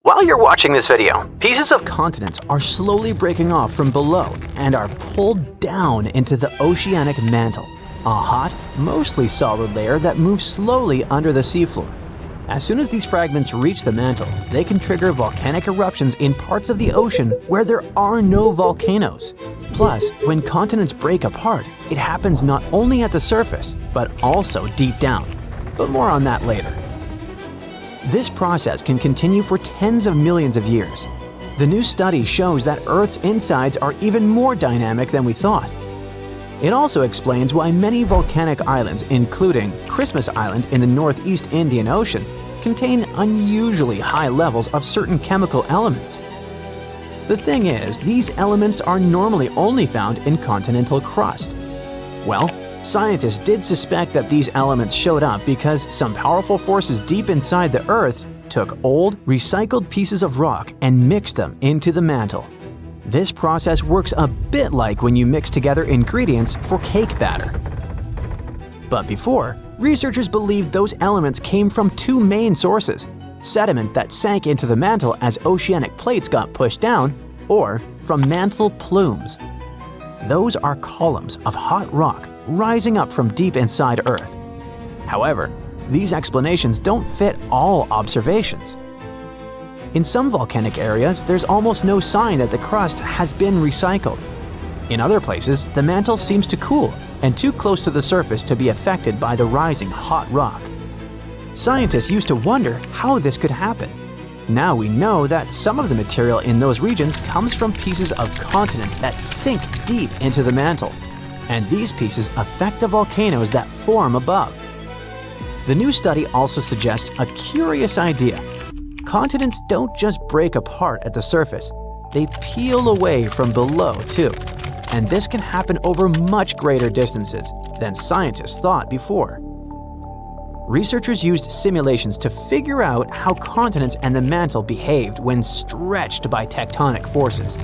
While you're watching this video, pieces of continents are slowly breaking off from below and are pulled down into the oceanic mantle, a hot, mostly solid layer that moves slowly under the seafloor. As soon as these fragments reach the mantle, they can trigger volcanic eruptions in parts of the ocean where there are no volcanoes. Plus, when continents break apart, it happens not only at the surface, but also deep down. But more on that later. This process can continue for tens of millions of years. The new study shows that Earth's insides are even more dynamic than we thought. It also explains why many volcanic islands, including Christmas Island in the Northeast Indian Ocean, contain unusually high levels of certain chemical elements. The thing is, these elements are normally only found in continental crust. Well, scientists did suspect that these elements showed up because some powerful forces deep inside the Earth took old, recycled pieces of rock and mixed them into the mantle. This process works a bit like when you mix together ingredients for cake batter. But before, researchers believed those elements came from two main sources: sediment that sank into the mantle as oceanic plates got pushed down, or from mantle plumes. Those are columns of hot rock rising up from deep inside Earth. However, these explanations don't fit all observations. In some volcanic areas, there's almost no sign that the crust has been recycled. In other places, the mantle seems to cool and too close to the surface to be affected by the rising hot rock. Scientists used to wonder how this could happen. Now we know that some of the material in those regions comes from pieces of continents that sink deep into the mantle, and these pieces affect the volcanoes that form above. The new study also suggests a curious idea. Continents don't just break apart at the surface, they peel away from below too. And this can happen over much greater distances than scientists thought before. Researchers used simulations to figure out how continents and the mantle behaved when stretched by tectonic forces.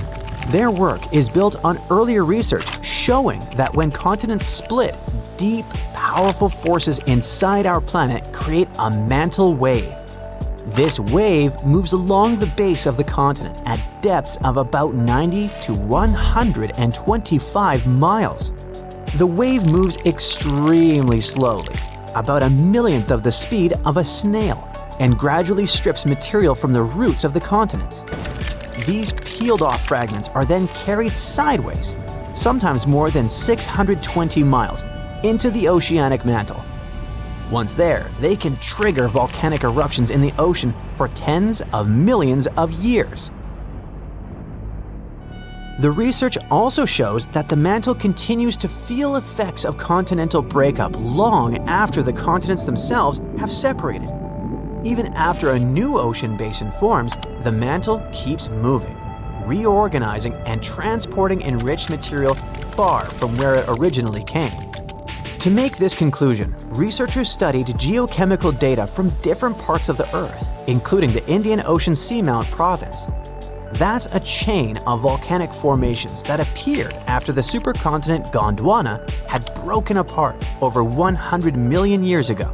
Their work is built on earlier research showing that when continents split, deep, powerful forces inside our planet create a mantle wave. This wave moves along the base of the continent at depths of about 90 to 125 miles. The wave moves extremely slowly, about a millionth of the speed of a snail, and gradually strips material from the roots of the continents. These peeled-off fragments are then carried sideways, sometimes more than 620 miles, into the oceanic mantle. Once there, they can trigger volcanic eruptions in the ocean for tens of millions of years. The research also shows that the mantle continues to feel effects of continental breakup long after the continents themselves have separated. Even after a new ocean basin forms, the mantle keeps moving, reorganizing and transporting enriched material far from where it originally came. To make this conclusion, researchers studied geochemical data from different parts of the Earth, including the Indian Ocean Seamount province. That's a chain of volcanic formations that appeared after the supercontinent Gondwana had broken apart over 100 million years ago.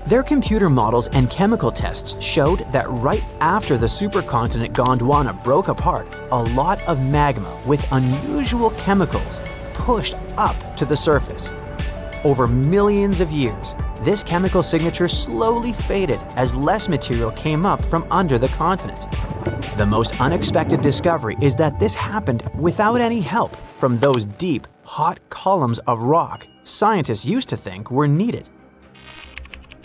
Their computer models and chemical tests showed that right after the supercontinent Gondwana broke apart, a lot of magma with unusual chemicals pushed up to the surface. Over millions of years, this chemical signature slowly faded as less material came up from under the continent. The most unexpected discovery is that this happened without any help from those deep, hot columns of rock scientists used to think were needed.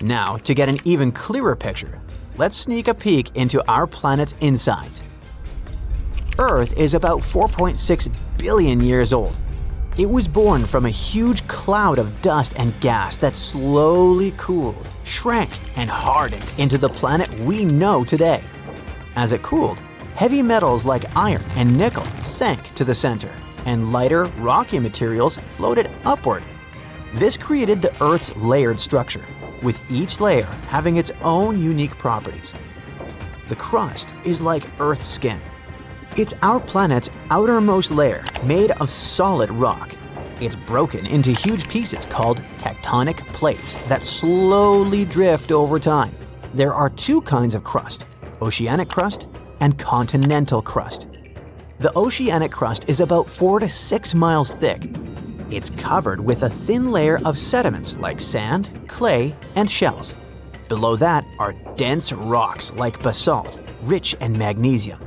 Now, to get an even clearer picture, let's sneak a peek into our planet's insides. Earth is about 4.6 billion years old. It was born from a huge cloud of dust and gas that slowly cooled, shrank, and hardened into the planet we know today. As it cooled, heavy metals like iron and nickel sank to the center, and lighter, rocky materials floated upward. This created the Earth's layered structure, with each layer having its own unique properties. The crust is like Earth's skin. It's our planet's outermost layer, made of solid rock. It's broken into huge pieces called tectonic plates that slowly drift over time. There are two kinds of crust: oceanic crust, and continental crust. The oceanic crust is about 4 to 6 miles thick. It's covered with a thin layer of sediments like sand, clay, and shells. Below that are dense rocks like basalt, rich in magnesium.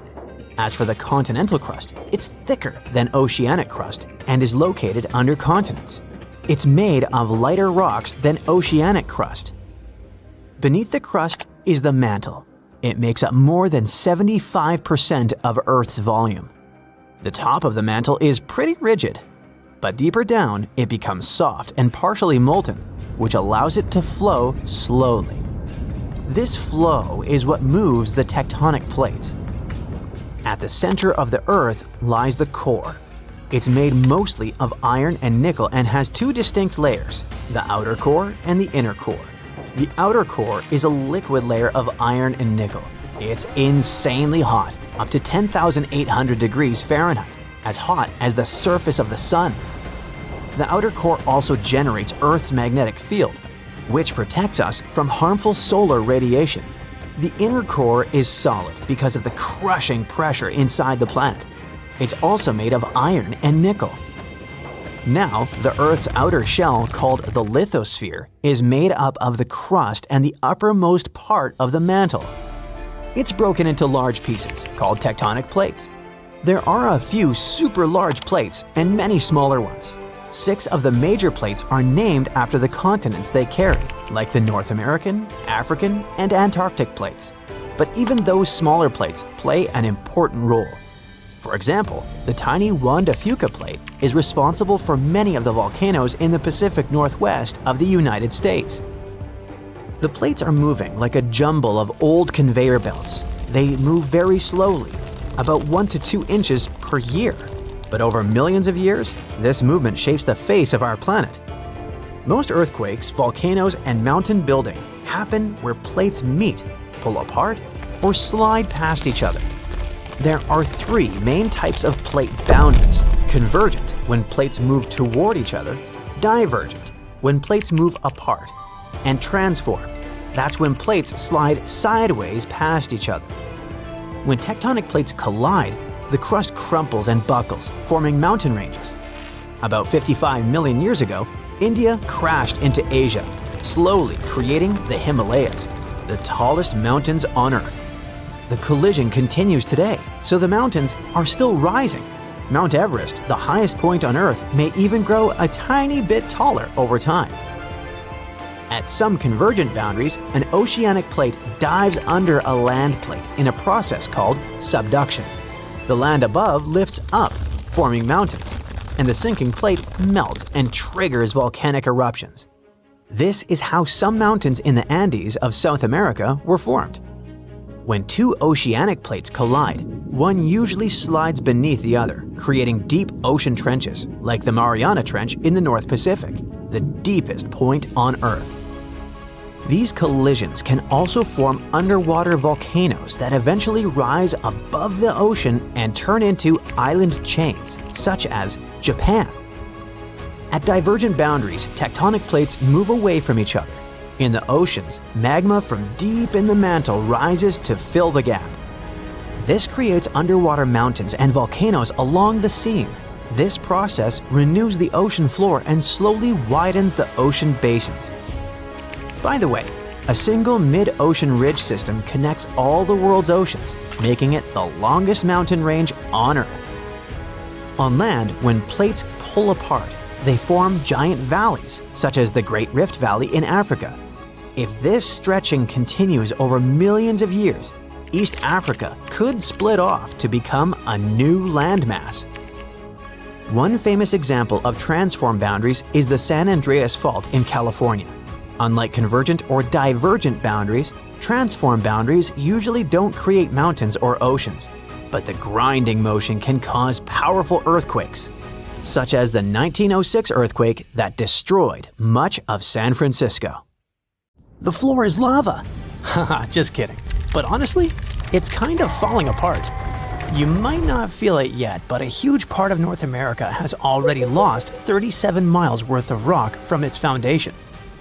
As for the continental crust, it's thicker than oceanic crust and is located under continents. It's made of lighter rocks than oceanic crust. Beneath the crust is the mantle. It makes up more than 75% of Earth's volume. The top of the mantle is pretty rigid, but deeper down it becomes soft and partially molten, which allows it to flow slowly. This flow is what moves the tectonic plates. At the center of the Earth lies the core. It's made mostly of iron and nickel and has two distinct layers, the outer core and the inner core. The outer core is a liquid layer of iron and nickel. It's insanely hot, up to 10,800 degrees Fahrenheit, as hot as the surface of the sun. The outer core also generates Earth's magnetic field, which protects us from harmful solar radiation. The inner core is solid because of the crushing pressure inside the planet. It's also made of iron and nickel. Now, the Earth's outer shell, called the lithosphere, is made up of the crust and the uppermost part of the mantle. It's broken into large pieces, called tectonic plates. There are a few super large plates and many smaller ones. 6 of the major plates are named after the continents they carry, like the North American, African, and Antarctic plates. But even those smaller plates play an important role. For example, the tiny Juan de Fuca plate is responsible for many of the volcanoes in the Pacific Northwest of the United States. The plates are moving like a jumble of old conveyor belts. They move very slowly, about 1 to 2 inches per year. But over millions of years, this movement shapes the face of our planet. Most earthquakes, volcanoes, and mountain building happen where plates meet, pull apart, or slide past each other. There are 3 main types of plate boundaries: convergent, when plates move toward each other; divergent, when plates move apart; and transform. That's when plates slide sideways past each other. When tectonic plates collide, the crust crumples and buckles, forming mountain ranges. About 55 million years ago, India crashed into Asia, slowly creating the Himalayas, the tallest mountains on Earth. The collision continues today, so the mountains are still rising. Mount Everest, the highest point on Earth, may even grow a tiny bit taller over time. At some convergent boundaries, an oceanic plate dives under a land plate in a process called subduction. The land above lifts up, forming mountains, and the sinking plate melts and triggers volcanic eruptions. This is how some mountains in the Andes of South America were formed. When 2 oceanic plates collide, one usually slides beneath the other, creating deep ocean trenches, like the Mariana Trench in the North Pacific, the deepest point on Earth. These collisions can also form underwater volcanoes that eventually rise above the ocean and turn into island chains, such as Japan. At divergent boundaries, tectonic plates move away from each other. In the oceans, magma from deep in the mantle rises to fill the gap. This creates underwater mountains and volcanoes along the seam. This process renews the ocean floor and slowly widens the ocean basins. By the way, a single mid-ocean ridge system connects all the world's oceans, making it the longest mountain range on Earth. On land, when plates pull apart, they form giant valleys, such as the Great Rift Valley in Africa. If this stretching continues over millions of years, East Africa could split off to become a new landmass. One famous example of transform boundaries is the San Andreas Fault in California. Unlike convergent or divergent boundaries, transform boundaries usually don't create mountains or oceans, but the grinding motion can cause powerful earthquakes, such as the 1906 earthquake that destroyed much of San Francisco. The floor is lava! Haha, just kidding. But honestly, it's kind of falling apart. You might not feel it yet, but a huge part of North America has already lost 37 miles worth of rock from its foundation.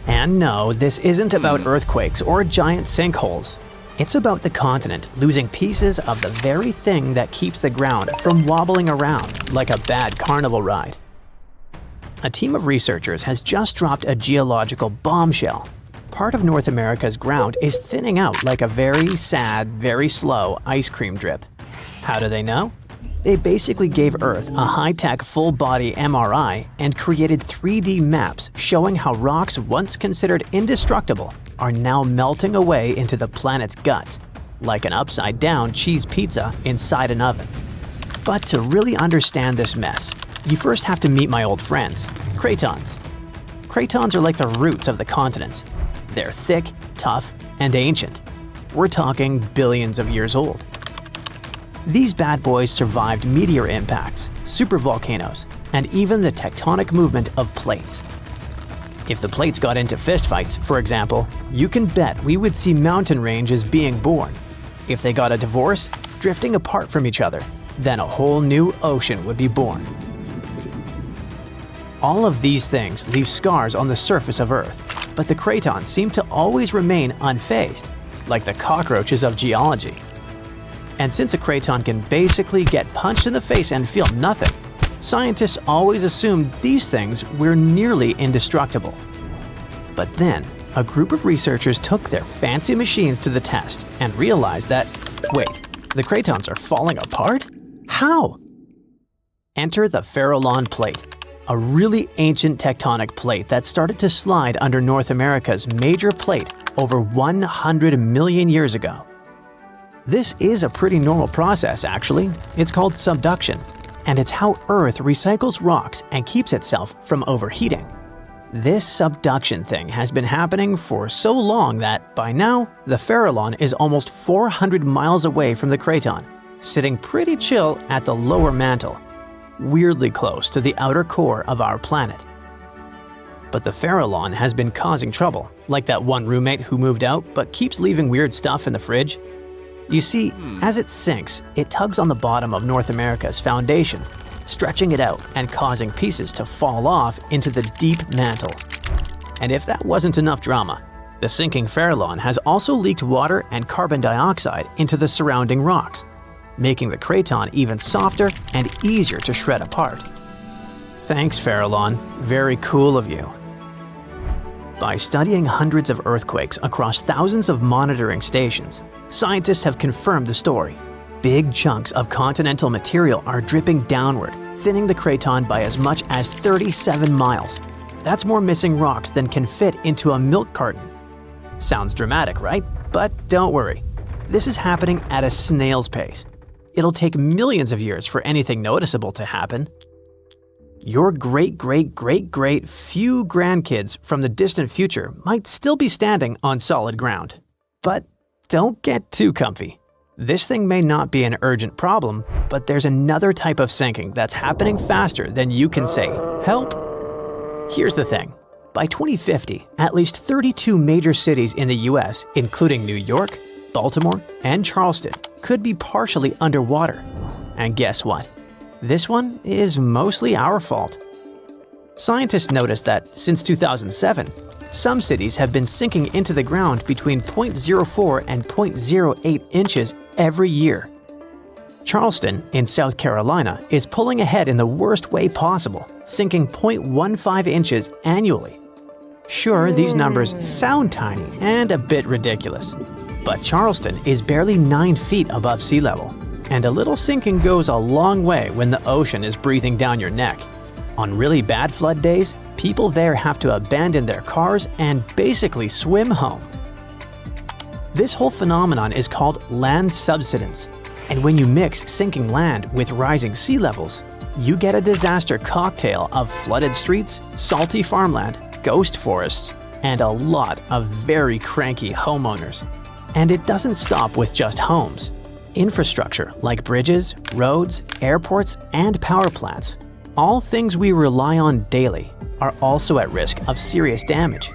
And no, this isn't about earthquakes or giant sinkholes. It's about the continent losing pieces of the very thing that keeps the ground from wobbling around like a bad carnival ride. A team of researchers has just dropped a geological bombshell. Part of North America's ground is thinning out like a very sad, very slow ice cream drip. How do they know? They basically gave Earth a high-tech full-body MRI and created 3D maps showing how rocks once considered indestructible are now melting away into the planet's guts, like an upside-down cheese pizza inside an oven. But to really understand this mess, you first have to meet my old friends, Cratons. Cratons are like the roots of the continents. They're thick, tough, and ancient. We're talking billions of years old. These bad boys survived meteor impacts, supervolcanoes, and even the tectonic movement of plates. If the plates got into fistfights, for example, you can bet we would see mountain ranges being born. If they got a divorce, drifting apart from each other, then a whole new ocean would be born. All of these things leave scars on the surface of Earth, but the Cratons seem to always remain unfazed, like the cockroaches of geology. And since a Craton can basically get punched in the face and feel nothing, scientists always assumed these things were nearly indestructible. But then, a group of researchers took their fancy machines to the test and realized that, wait, the Cratons are falling apart? How? Enter the Farallon plate, a really ancient tectonic plate that started to slide under North America's major plate over 100 million years ago. This is a pretty normal process, actually. It's called subduction, and it's how Earth recycles rocks and keeps itself from overheating. This subduction thing has been happening for so long that, by now, the Farallon is almost 400 miles away from the Craton, sitting pretty chill at the lower mantle, weirdly close to the outer core of our planet. But the Farallon has been causing trouble, like that one roommate who moved out but keeps leaving weird stuff in the fridge. You see, as it sinks, it tugs on the bottom of North America's foundation, stretching it out and causing pieces to fall off into the deep mantle. And if that wasn't enough drama, the sinking Farallon has also leaked water and carbon dioxide into the surrounding rocks, making the Craton even softer and easier to shred apart. Thanks, Farallon. Very cool of you. By studying hundreds of earthquakes across thousands of monitoring stations, scientists have confirmed the story. Big chunks of continental material are dripping downward, thinning the Craton by as much as 37 miles. That's more missing rocks than can fit into a milk carton. Sounds dramatic, right? But don't worry. This is happening at a snail's pace. It'll take millions of years for anything noticeable to happen. Your great-great-great-great few grandkids from the distant future might still be standing on solid ground. But don't get too comfy. This thing may not be an urgent problem, but there's another type of sinking that's happening faster than you can say, "Help!" Here's the thing. By 2050, at least 32 major cities in the US, including New York, Baltimore, and Charleston, could be partially underwater. And guess what? This one is mostly our fault. Scientists noticed that since 2007, some cities have been sinking into the ground between 0.04 and 0.08 inches every year. Charleston, in South Carolina, is pulling ahead in the worst way possible, sinking 0.15 inches annually. Sure, these numbers sound tiny and a bit ridiculous, but Charleston is barely 9 feet above sea level. And a little sinking goes a long way when the ocean is breathing down your neck. On really bad flood days, people there have to abandon their cars and basically swim home. This whole phenomenon is called land subsidence. And when you mix sinking land with rising sea levels, you get a disaster cocktail of flooded streets, salty farmland, ghost forests, and a lot of very cranky homeowners. And it doesn't stop with just homes. Infrastructure like bridges, roads, airports, and power plants, all things we rely on daily, are also at risk of serious damage.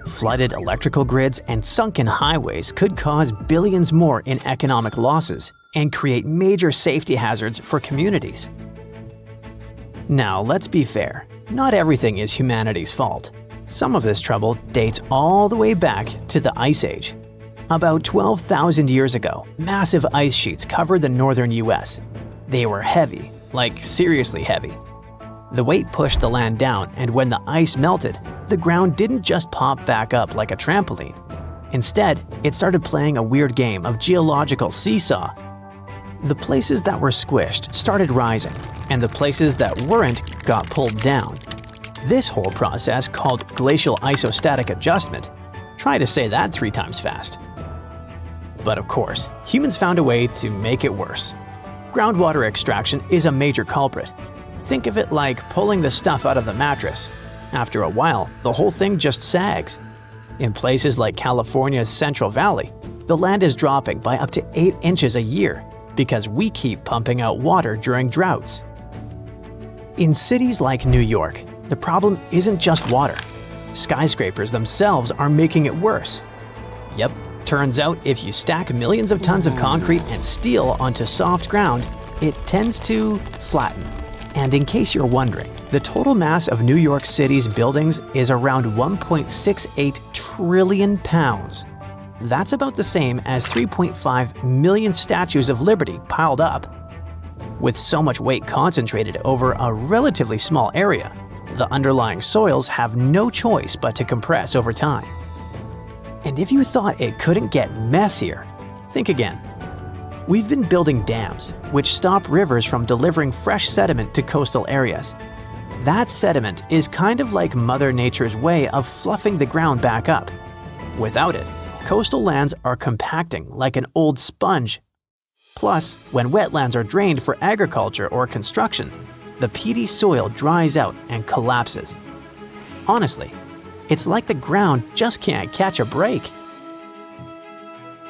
Flooded electrical grids and sunken highways could cause billions more in economic losses and create major safety hazards for communities. Now, let's be fair. Not everything is humanity's fault. Some of this trouble dates all the way back to the Ice Age. About 12,000 years ago, massive ice sheets covered the northern US. They were heavy, like seriously heavy. The weight pushed the land down, and when the ice melted, the ground didn't just pop back up like a trampoline. Instead, it started playing a weird game of geological seesaw. The places that were squished started rising, and the places that weren't got pulled down. This whole process, called glacial isostatic adjustment, try to say that 3 times fast. But of course, humans found a way to make it worse. Groundwater extraction is a major culprit. Think of it like pulling the stuff out of the mattress. After a while, the whole thing just sags. In places like California's Central Valley, the land is dropping by up to 8 inches a year because we keep pumping out water during droughts. In cities like New York, the problem isn't just water. Skyscrapers themselves are making it worse. Yep, turns out if you stack millions of tons of concrete and steel onto soft ground, it tends to flatten. And in case you're wondering, the total mass of New York City's buildings is around 1.68 trillion pounds. That's about the same as 3.5 million statues of liberty piled up. With so much weight concentrated over a relatively small area, the underlying soils have no choice but to compress over time. And if you thought it couldn't get messier, think again. We've been building dams, which stop rivers from delivering fresh sediment to coastal areas. That sediment is kind of like Mother Nature's way of fluffing the ground back up. Without it, coastal lands are compacting like an old sponge. Plus, when wetlands are drained for agriculture or construction, the peaty soil dries out and collapses. Honestly, it's like the ground just can't catch a break.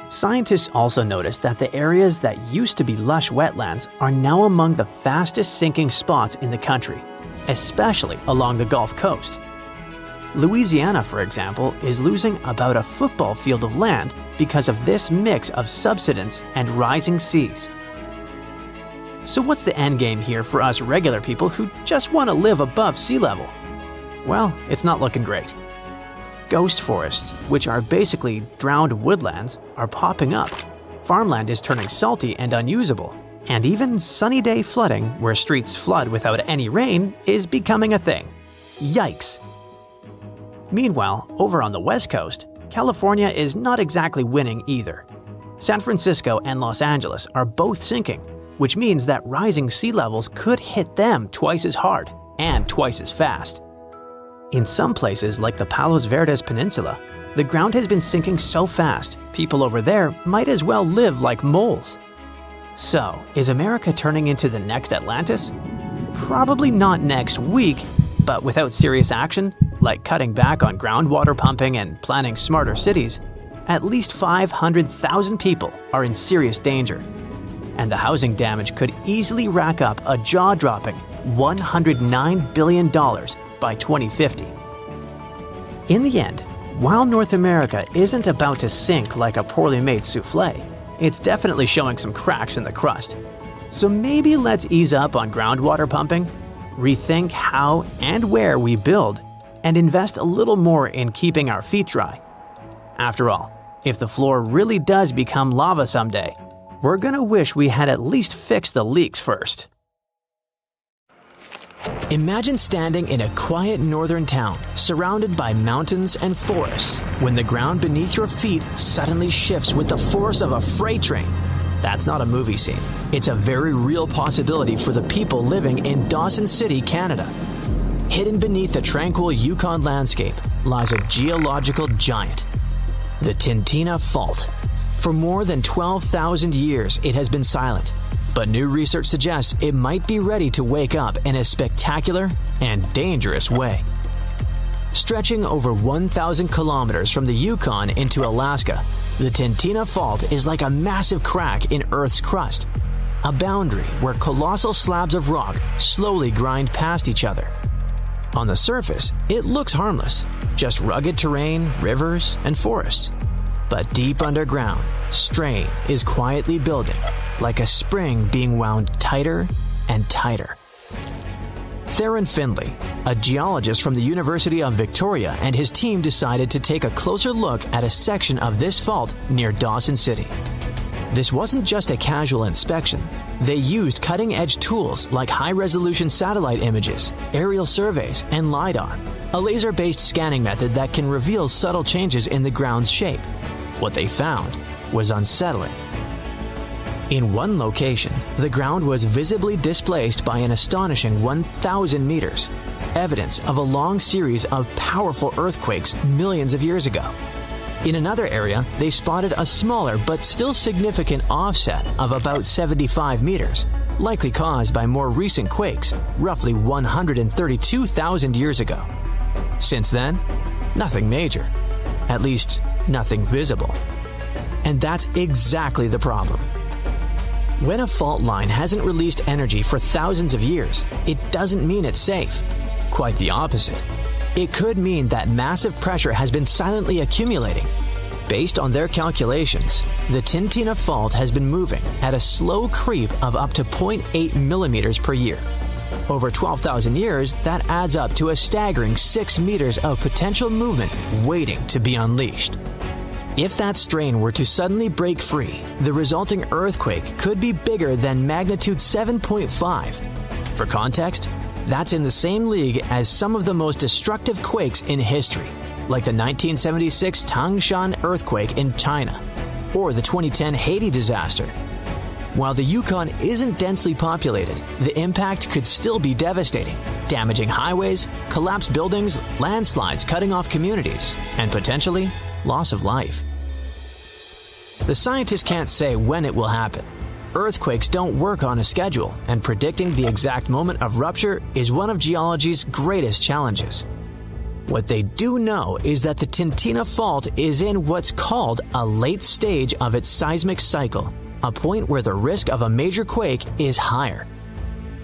Scientists also noticed that the areas that used to be lush wetlands are now among the fastest sinking spots in the country, especially along the Gulf Coast. Louisiana, for example, is losing about a football field of land because of this mix of subsidence and rising seas. So what's the end game here for us regular people who just want to live above sea level? Well, it's not looking great. Ghost forests, which are basically drowned woodlands, are popping up. Farmland is turning salty and unusable. And even sunny day flooding, where streets flood without any rain, is becoming a thing. Yikes! Meanwhile, over on the West Coast, California is not exactly winning either. San Francisco and Los Angeles are both sinking, which means that rising sea levels could hit them twice as hard and twice as fast. In some places like the Palos Verdes Peninsula, the ground has been sinking so fast, people over there might as well live like moles. So, is America turning into the next Atlantis? Probably not next week, but without serious action, like cutting back on groundwater pumping and planning smarter cities, at least 500,000 people are in serious danger. And the housing damage could easily rack up a jaw-dropping $109 billion by 2050. In the end, while North America isn't about to sink like a poorly made souffle, it's definitely showing some cracks in the crust. So maybe let's ease up on groundwater pumping, rethink how and where we build, and invest a little more in keeping our feet dry. After all, if the floor really does become lava someday, we're gonna wish we had at least fixed the leaks first. Imagine standing in a quiet northern town, surrounded by mountains and forests, when the ground beneath your feet suddenly shifts with the force of a freight train. That's not a movie scene. It's a very real possibility for the people living in Dawson City, Canada. Hidden beneath the tranquil Yukon landscape lies a geological giant, the Tintina Fault. For more than 12,000 years, it has been silent, but new research suggests it might be ready to wake up in a spectacular and dangerous way. Stretching over 1,000 kilometers from the Yukon into Alaska, the Tintina Fault is like a massive crack in Earth's crust, a boundary where colossal slabs of rock slowly grind past each other. On the surface, it looks harmless, just rugged terrain, rivers, and forests. But deep underground, strain is quietly building, like a spring being wound tighter and tighter. Theron Findlay, a geologist from the University of Victoria and his team decided to take a closer look at a section of this fault near Dawson City. This wasn't just a casual inspection. They used cutting-edge tools like high-resolution satellite images, aerial surveys, and LiDAR, a laser-based scanning method that can reveal subtle changes in the ground's shape. What they found was unsettling. In one location, the ground was visibly displaced by an astonishing 1,000 meters, evidence of a long series of powerful earthquakes millions of years ago. In another area, they spotted a smaller but still significant offset of about 75 meters, likely caused by more recent quakes, roughly 132,000 years ago. Since then, nothing major. At least, nothing visible. And that's exactly the problem. When a fault line hasn't released energy for thousands of years, it doesn't mean it's safe. Quite the opposite. It could mean that massive pressure has been silently accumulating. Based on their calculations, the Tintina fault has been moving at a slow creep of up to 0.8 millimeters per year. Over 12,000 years, that adds up to a staggering 6 meters of potential movement waiting to be unleashed. If that strain were to suddenly break free, the resulting earthquake could be bigger than magnitude 7.5. For context, that's in the same league as some of the most destructive quakes in history, like the 1976 Tangshan earthquake in China, or the 2010 Haiti disaster. While the Yukon isn't densely populated, the impact could still be devastating, damaging highways, collapsed buildings, landslides cutting off communities, and potentially loss of life. The scientists can't say when it will happen. Earthquakes don't work on a schedule, and predicting the exact moment of rupture is one of geology's greatest challenges. What they do know is that the Tintina fault is in what's called a late stage of its seismic cycle, a point where the risk of a major quake is higher.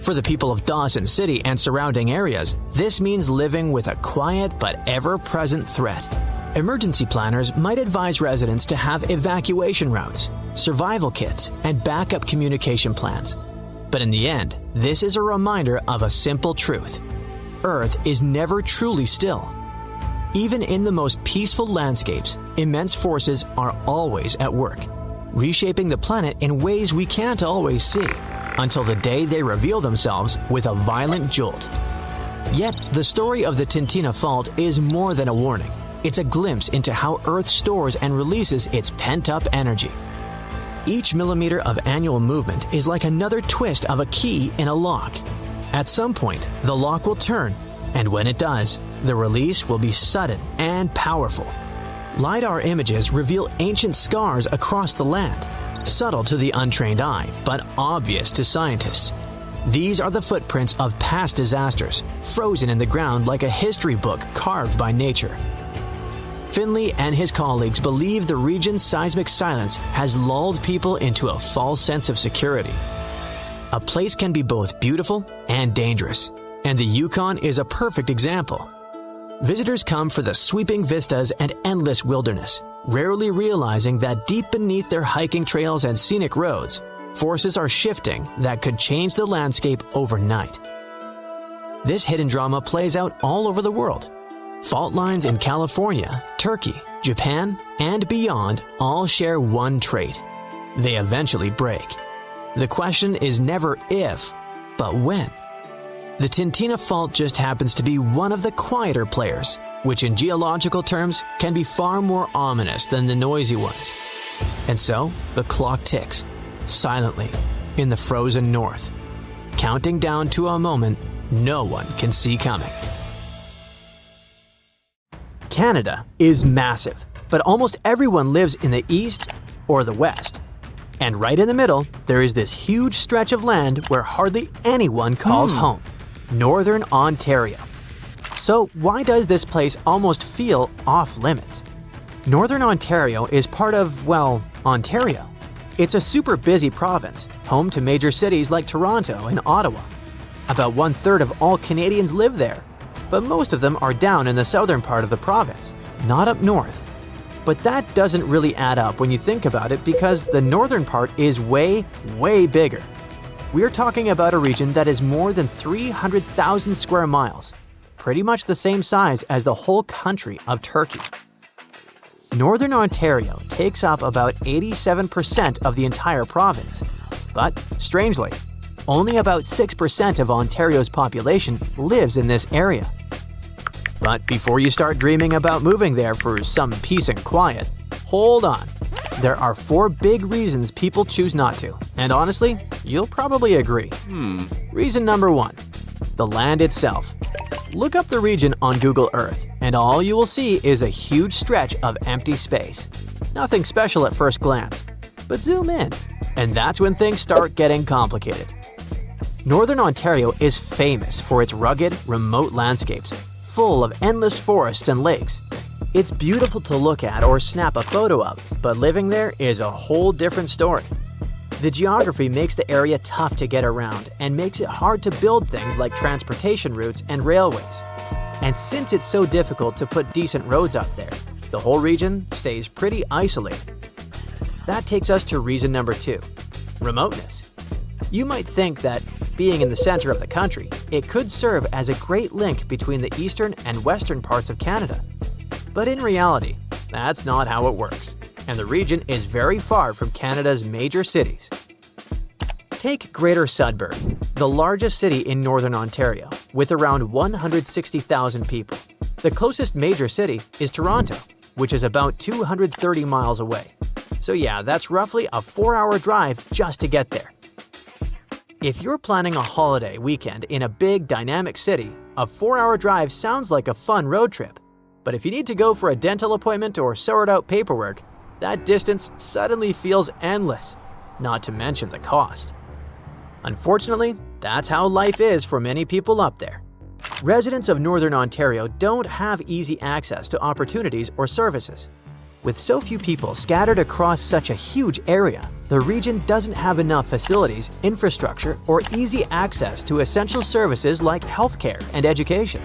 For the people of Dawson City and surrounding areas, this means living with a quiet but ever-present threat. Emergency planners might advise residents to have evacuation routes, survival kits, and backup communication plans. But in the end, this is a reminder of a simple truth. Earth is never truly still. Even in the most peaceful landscapes, immense forces are always at work, reshaping the planet in ways we can't always see, until the day they reveal themselves with a violent jolt. Yet, the story of the Tintina fault is more than a warning. It's a glimpse into how Earth stores and releases its pent-up energy. Each millimeter of annual movement is like another twist of a key in a lock. At some point, the lock will turn, and when it does, the release will be sudden and powerful. LiDAR images reveal ancient scars across the land, subtle to the untrained eye, but obvious to scientists. These are the footprints of past disasters, frozen in the ground like a history book carved by nature. Finley and his colleagues believe the region's seismic silence has lulled people into a false sense of security. A place can be both beautiful and dangerous, and the Yukon is a perfect example. Visitors come for the sweeping vistas and endless wilderness, rarely realizing that deep beneath their hiking trails and scenic roads, forces are shifting that could change the landscape overnight. This hidden drama plays out all over the world. Fault lines in California, Turkey, Japan, and beyond all share one trait. They eventually break. The question is never if, but when. The Tintina fault just happens to be one of the quieter players, which in geological terms can be far more ominous than the noisy ones. And so, the clock ticks, silently, in the frozen north, counting down to a moment no one can see coming. Canada is massive, but almost everyone lives in the east or the west. And right in the middle, there is this huge stretch of land where hardly anyone calls home, Northern Ontario. So why does this place almost feel off-limits? Northern Ontario is part of, well, Ontario. It's a super busy province, home to major cities like Toronto and Ottawa. About 1/3 of all Canadians live there, but most of them are down in the southern part of the province, not up north. But that doesn't really add up when you think about it because the northern part is way, way bigger. We're talking about a region that is more than 300,000 square miles, pretty much the same size as the whole country of Turkey. Northern Ontario takes up about 87% of the entire province. But, strangely, only about 6% of Ontario's population lives in this area. But before you start dreaming about moving there for some peace and quiet, hold on. There are 4 big reasons people choose not to, and honestly, you'll probably agree. Reason number 1. The land itself. Look up the region on Google Earth, and all you will see is a huge stretch of empty space. Nothing special at first glance. But zoom in, and that's when things start getting complicated. Northern Ontario is famous for its rugged, remote landscapes, full of endless forests and lakes. It's beautiful to look at or snap a photo of, but living there is a whole different story. The geography makes the area tough to get around and makes it hard to build things like transportation routes and railways. And since it's so difficult to put decent roads up there, the whole region stays pretty isolated. That takes us to reason number 2, remoteness. You might think that, being in the center of the country, it could serve as a great link between the eastern and western parts of Canada. But in reality, that's not how it works, and the region is very far from Canada's major cities. Take Greater Sudbury, the largest city in Northern Ontario, with around 160,000 people. The closest major city is Toronto, which is about 230 miles away. So yeah, that's roughly a 4-hour drive just to get there. If you're planning a holiday weekend in a big, dynamic city, a 4-hour drive sounds like a fun road trip. But if you need to go for a dental appointment or sort out paperwork, that distance suddenly feels endless, not to mention the cost. Unfortunately, that's how life is for many people up there. Residents of Northern Ontario don't have easy access to opportunities or services. With so few people scattered across such a huge area, the region doesn't have enough facilities, infrastructure, or easy access to essential services like healthcare and education.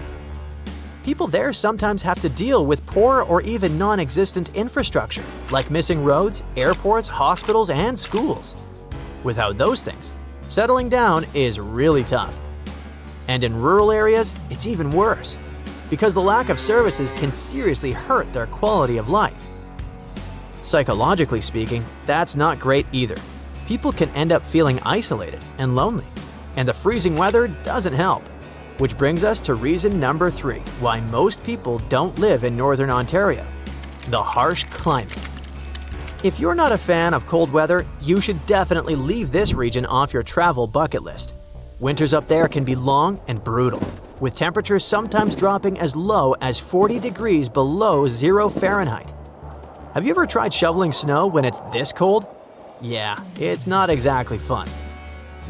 People there sometimes have to deal with poor or even non-existent infrastructure, like missing roads, airports, hospitals, and schools. Without those things, settling down is really tough. And in rural areas, it's even worse, because the lack of services can seriously hurt their quality of life. Psychologically speaking, that's not great either. People can end up feeling isolated and lonely, and the freezing weather doesn't help. Which brings us to reason number 3 why most people don't live in Northern Ontario: the harsh climate. If you're not a fan of cold weather, you should definitely leave this region off your travel bucket list. Winters up there can be long and brutal, with temperatures sometimes dropping as low as 40 degrees below 0 Fahrenheit. Have you ever tried shoveling snow when it's this cold? Yeah, it's not exactly fun.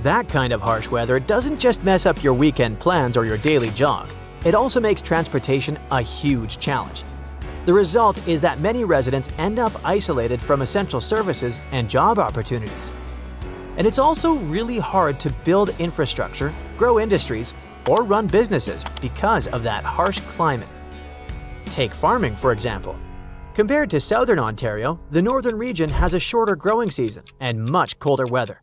That kind of harsh weather doesn't just mess up your weekend plans or your daily jog. It also makes transportation a huge challenge. The result is that many residents end up isolated from essential services and job opportunities. And it's also really hard to build infrastructure, grow industries, or run businesses because of that harsh climate. Take farming, for example. Compared to Southern Ontario, the northern region has a shorter growing season and much colder weather.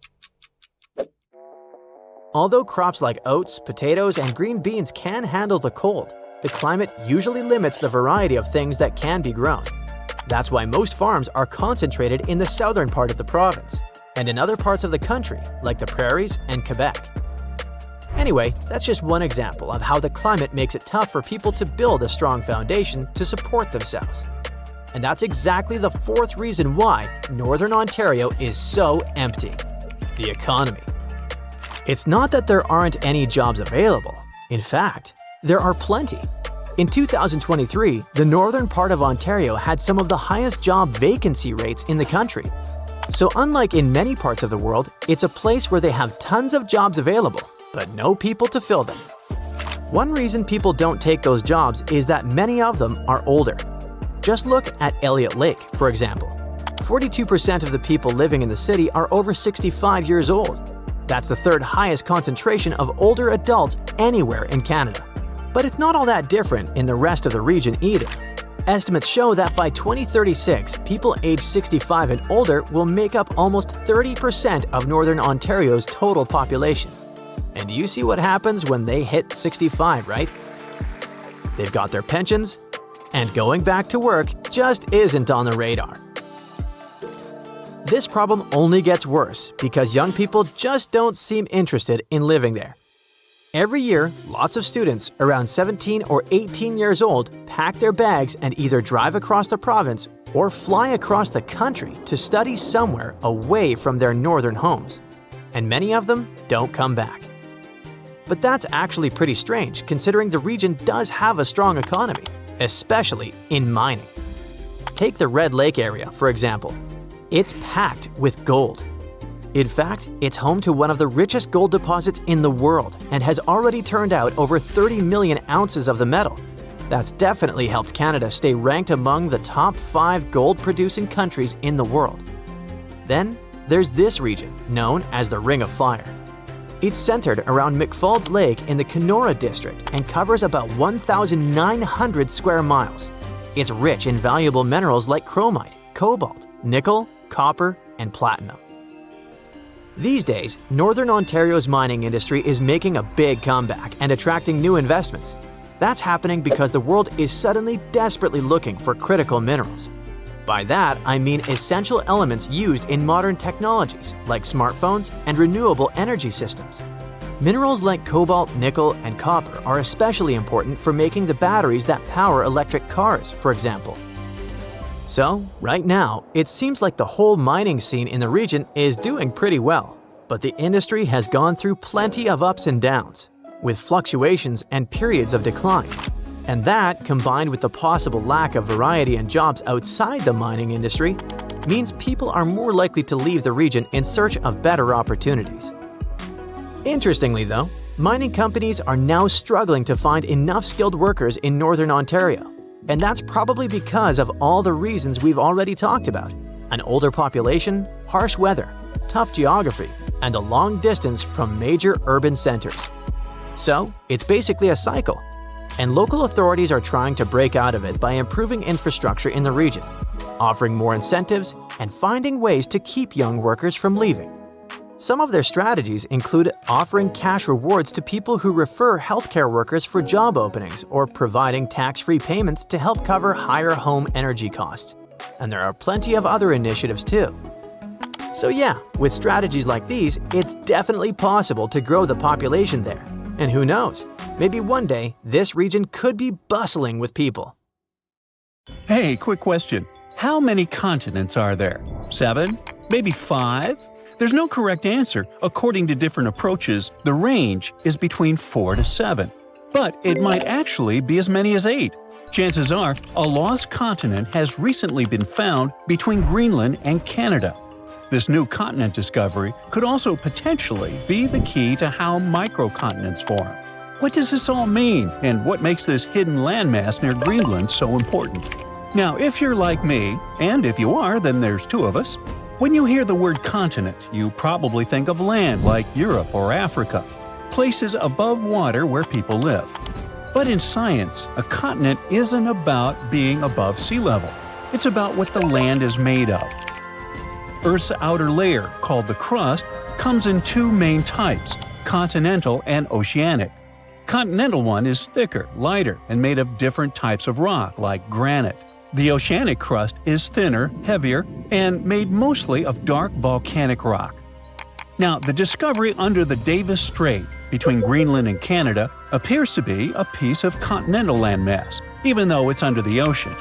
Although crops like oats, potatoes, and green beans can handle the cold, the climate usually limits the variety of things that can be grown. That's why most farms are concentrated in the southern part of the province, and in other parts of the country, like the prairies and Quebec. Anyway, that's just one example of how the climate makes it tough for people to build a strong foundation to support themselves. And that's exactly the 4th reason why Northern Ontario is so empty: the economy. It's not that there aren't any jobs available. In fact, there are plenty. In 2023, the northern part of Ontario had some of the highest job vacancy rates in the country. So unlike in many parts of the world, it's a place where they have tons of jobs available, but no people to fill them. One reason people don't take those jobs is that many of them are older. Just look at Elliott Lake, for example. 42% of the people living in the city are over 65 years old. That's the 3rd highest concentration of older adults anywhere in Canada. But it's not all that different in the rest of the region either. Estimates show that by 2036, people aged 65 and older will make up almost 30% of Northern Ontario's total population. And do you see what happens when they hit 65, right? they've got their pensions, and going back to work just isn't on the radar. This problem only gets worse because young people just don't seem interested in living there. Every year, lots of students around 17 or 18 years old pack their bags and either drive across the province or fly across the country to study somewhere away from their northern homes. And many of them don't come back. But that's actually pretty strange considering the region does have a strong economy, especially in mining. Take the Red Lake area, for example. It's packed with gold. In fact, it's home to one of the richest gold deposits in the world and has already turned out over 30 million ounces of the metal. That's definitely helped Canada stay ranked among the top 5 gold-producing countries in the world. Then, there's this region, known as the Ring of Fire. It's centered around McFaulds Lake in the Kenora district and covers about 1,900 square miles. It's rich in valuable minerals like chromite, cobalt, nickel, copper, and platinum. These days, Northern Ontario's mining industry is making a big comeback and attracting new investments. That's happening because the world is suddenly desperately looking for critical minerals. By that, I mean essential elements used in modern technologies like smartphones and renewable energy systems. Minerals like cobalt, nickel, and copper are especially important for making the batteries that power electric cars, for example. So, right now, it seems like the whole mining scene in the region is doing pretty well, but the industry has gone through plenty of ups and downs, with fluctuations and periods of decline. And that, combined with the possible lack of variety and jobs outside the mining industry, means people are more likely to leave the region in search of better opportunities. Interestingly though, mining companies are now struggling to find enough skilled workers in Northern Ontario. And that's probably because of all the reasons we've already talked about: an older population, harsh weather, tough geography, and a long distance from major urban centers. So, it's basically a cycle. And local authorities are trying to break out of it by improving infrastructure in the region, offering more incentives, and finding ways to keep young workers from leaving. Some of their strategies include offering cash rewards to people who refer healthcare workers for job openings or providing tax-free payments to help cover higher home energy costs. And there are plenty of other initiatives too. So yeah, with strategies like these, it's definitely possible to grow the population there. And who knows, maybe one day this region could be bustling with people. Hey, quick question. How many continents are there? 7? Maybe 5? There's no correct answer. According to different approaches, the range is between 4 to 7. But it might actually be as many as 8. Chances are, a lost continent has recently been found between Greenland and Canada. This new continent discovery could also potentially be the key to how microcontinents form. What does this all mean, and what makes this hidden landmass near Greenland so important? Now, if you're like me, and if you are, then there's 2 of us, when you hear the word continent, you probably think of land like Europe or Africa, places above water where people live. But in science, a continent isn't about being above sea level. It's about what the land is made of. Earth's outer layer, called the crust, comes in 2 main types, continental and oceanic. Continental one is thicker, lighter, and made of different types of rock, like granite. The oceanic crust is thinner, heavier, and made mostly of dark volcanic rock. Now, the discovery under the Davis Strait between Greenland and Canada appears to be a piece of continental landmass, even though it's under the ocean.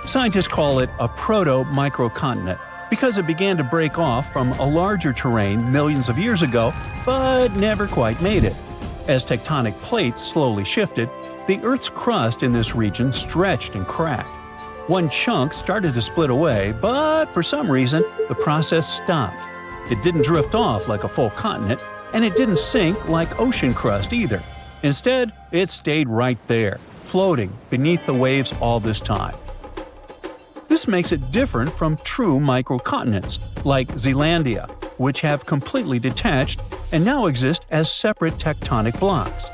Scientists call it a proto-microcontinent because it began to break off from a larger terrain millions of years ago, but never quite made it. As tectonic plates slowly shifted, the Earth's crust in this region stretched and cracked. One chunk started to split away, but for some reason, the process stopped. It didn't drift off like a full continent, and it didn't sink like ocean crust either. Instead, it stayed right there, floating beneath the waves all this time. This makes it different from true microcontinents, like Zealandia, which have completely detached and now exist as separate tectonic blocks.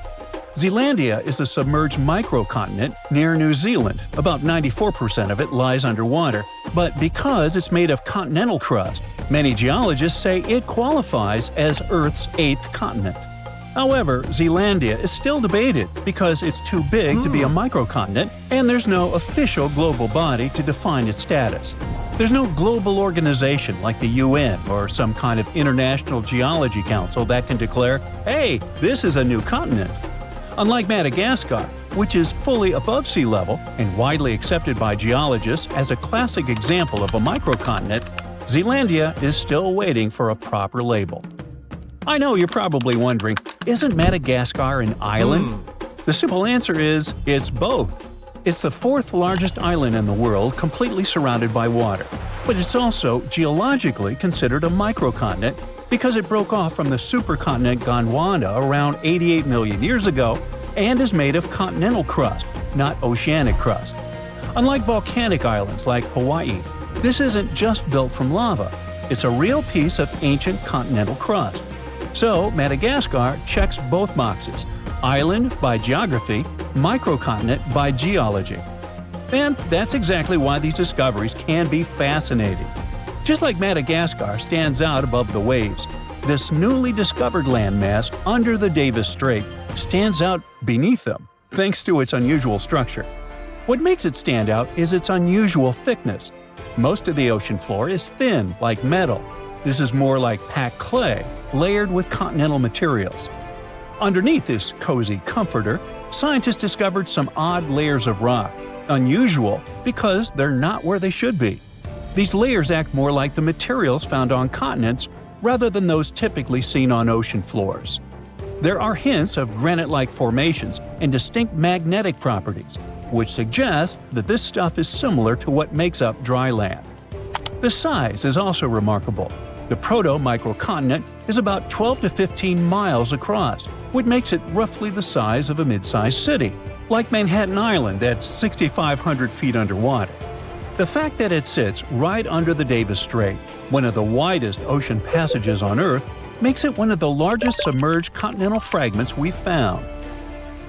Zealandia is a submerged microcontinent near New Zealand. About 94% of it lies underwater, but because it's made of continental crust, many geologists say it qualifies as Earth's 8th continent. However, Zealandia is still debated because it's too big to be a microcontinent and there's no official global body to define its status. There's no global organization like the UN or some kind of international geology council that can declare, hey, this is a new continent. Unlike Madagascar, which is fully above sea level and widely accepted by geologists as a classic example of a microcontinent, Zealandia is still waiting for a proper label. I know you're probably wondering, isn't Madagascar an island? The simple answer is, it's both. It's the fourth largest island in the world completely surrounded by water, but it's also geologically considered a microcontinent because it broke off from the supercontinent Gondwana around 88 million years ago and is made of continental crust, not oceanic crust. Unlike volcanic islands like Hawaii, this isn't just built from lava. It's a real piece of ancient continental crust. So, Madagascar checks both boxes – island by geography, microcontinent by geology. And that's exactly why these discoveries can be fascinating. Just like Madagascar stands out above the waves, this newly discovered landmass under the Davis Strait stands out beneath them, thanks to its unusual structure. What makes it stand out is its unusual thickness. Most of the ocean floor is thin, like metal. This is more like packed clay, layered with continental materials. Underneath this cozy comforter, scientists discovered some odd layers of rock, unusual because they're not where they should be. These layers act more like the materials found on continents rather than those typically seen on ocean floors. There are hints of granite-like formations and distinct magnetic properties, which suggest that this stuff is similar to what makes up dry land. The size is also remarkable. The proto-microcontinent is about 12 to 15 miles across, which makes it roughly the size of a mid-sized city, like Manhattan Island that's 6,500 feet underwater. The fact that it sits right under the Davis Strait, one of the widest ocean passages on Earth, makes it one of the largest submerged continental fragments we've found.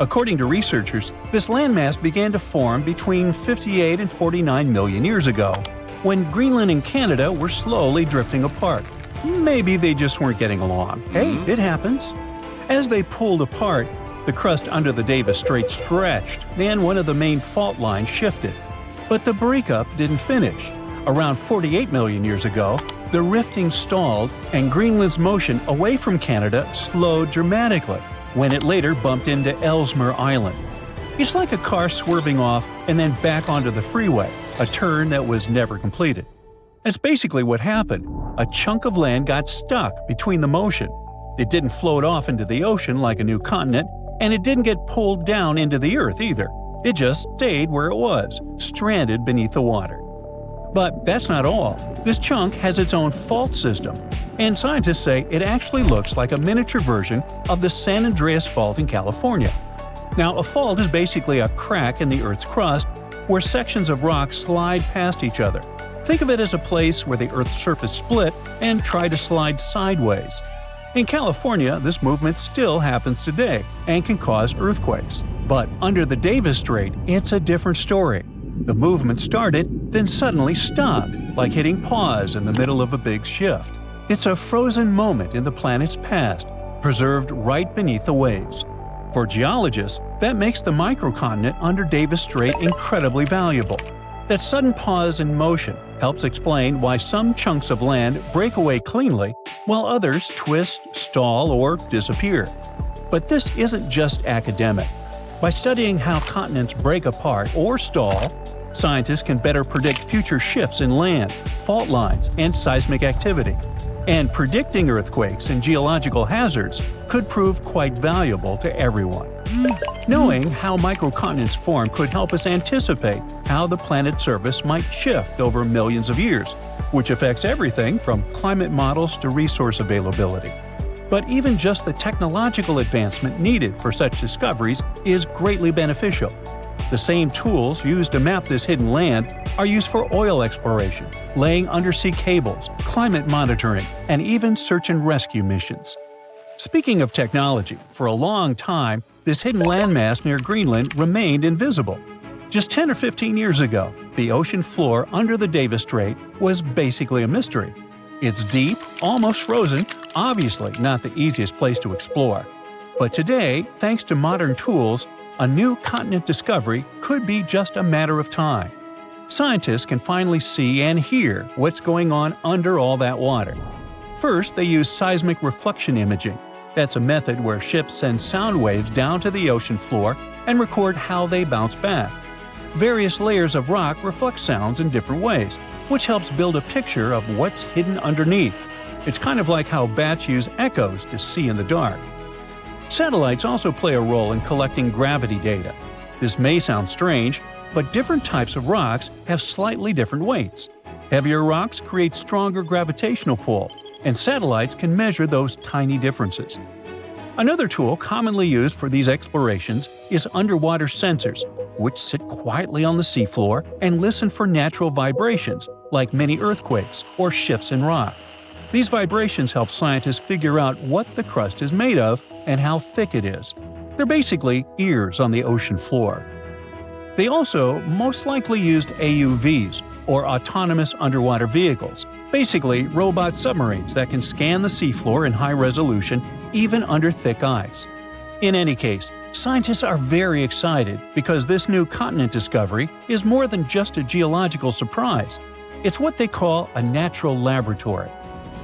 According to researchers, this landmass began to form between 58 and 49 million years ago, when Greenland and Canada were slowly drifting apart. Maybe they just weren't getting along. Hey, it happens. As they pulled apart, the crust under the Davis Strait stretched, and one of the main fault lines shifted. But the breakup didn't finish. Around 48 million years ago, the rifting stalled and Greenland's motion away from Canada slowed dramatically when it later bumped into Ellesmere Island. It's like a car swerving off and then back onto the freeway, a turn that was never completed. That's basically what happened. A chunk of land got stuck between the motion. It didn't float off into the ocean like a new continent, and it didn't get pulled down into the earth either. It just stayed where it was, stranded beneath the water. But that's not all. This chunk has its own fault system, and scientists say it actually looks like a miniature version of the San Andreas Fault in California. Now, a fault is basically a crack in the Earth's crust where sections of rock slide past each other. Think of it as a place where the Earth's surface split and tried to slide sideways. In California, this movement still happens today and can cause earthquakes. But under the Davis Strait, it's a different story. The movement started, then suddenly stopped, like hitting pause in the middle of a big shift. It's a frozen moment in the planet's past, preserved right beneath the waves. For geologists, that makes the microcontinent under Davis Strait incredibly valuable. That sudden pause in motion helps explain why some chunks of land break away cleanly, while others twist, stall, or disappear. But this isn't just academic. By studying how continents break apart or stall, scientists can better predict future shifts in land, fault lines, and seismic activity. And predicting earthquakes and geological hazards could prove quite valuable to everyone. Knowing how microcontinents form could help us anticipate how the planet's surface might shift over millions of years, which affects everything from climate models to resource availability. But even just the technological advancement needed for such discoveries is greatly beneficial. The same tools used to map this hidden land are used for oil exploration, laying undersea cables, climate monitoring, and even search and rescue missions. Speaking of technology, for a long time, this hidden landmass near Greenland remained invisible. Just 10 or 15 years ago, the ocean floor under the Davis Strait was basically a mystery. It's deep, almost frozen, obviously not the easiest place to explore. But today, thanks to modern tools, a new continent discovery could be just a matter of time. Scientists can finally see and hear what's going on under all that water. First, they use seismic reflection imaging. That's a method where ships send sound waves down to the ocean floor and record how they bounce back. Various layers of rock reflect sounds in different ways, which helps build a picture of what's hidden underneath. It's kind of like how bats use echoes to see in the dark. Satellites also play a role in collecting gravity data. This may sound strange, but different types of rocks have slightly different weights. Heavier rocks create stronger gravitational pull, and satellites can measure those tiny differences. Another tool commonly used for these explorations is underwater sensors, which sit quietly on the seafloor and listen for natural vibrations, like mini earthquakes or shifts in rock. These vibrations help scientists figure out what the crust is made of and how thick it is. They're basically ears on the ocean floor. They also most likely used AUVs, or autonomous underwater vehicles, basically robot submarines that can scan the seafloor in high resolution, even under thick ice. In any case, scientists are very excited because this new continent discovery is more than just a geological surprise. It's what they call a natural laboratory.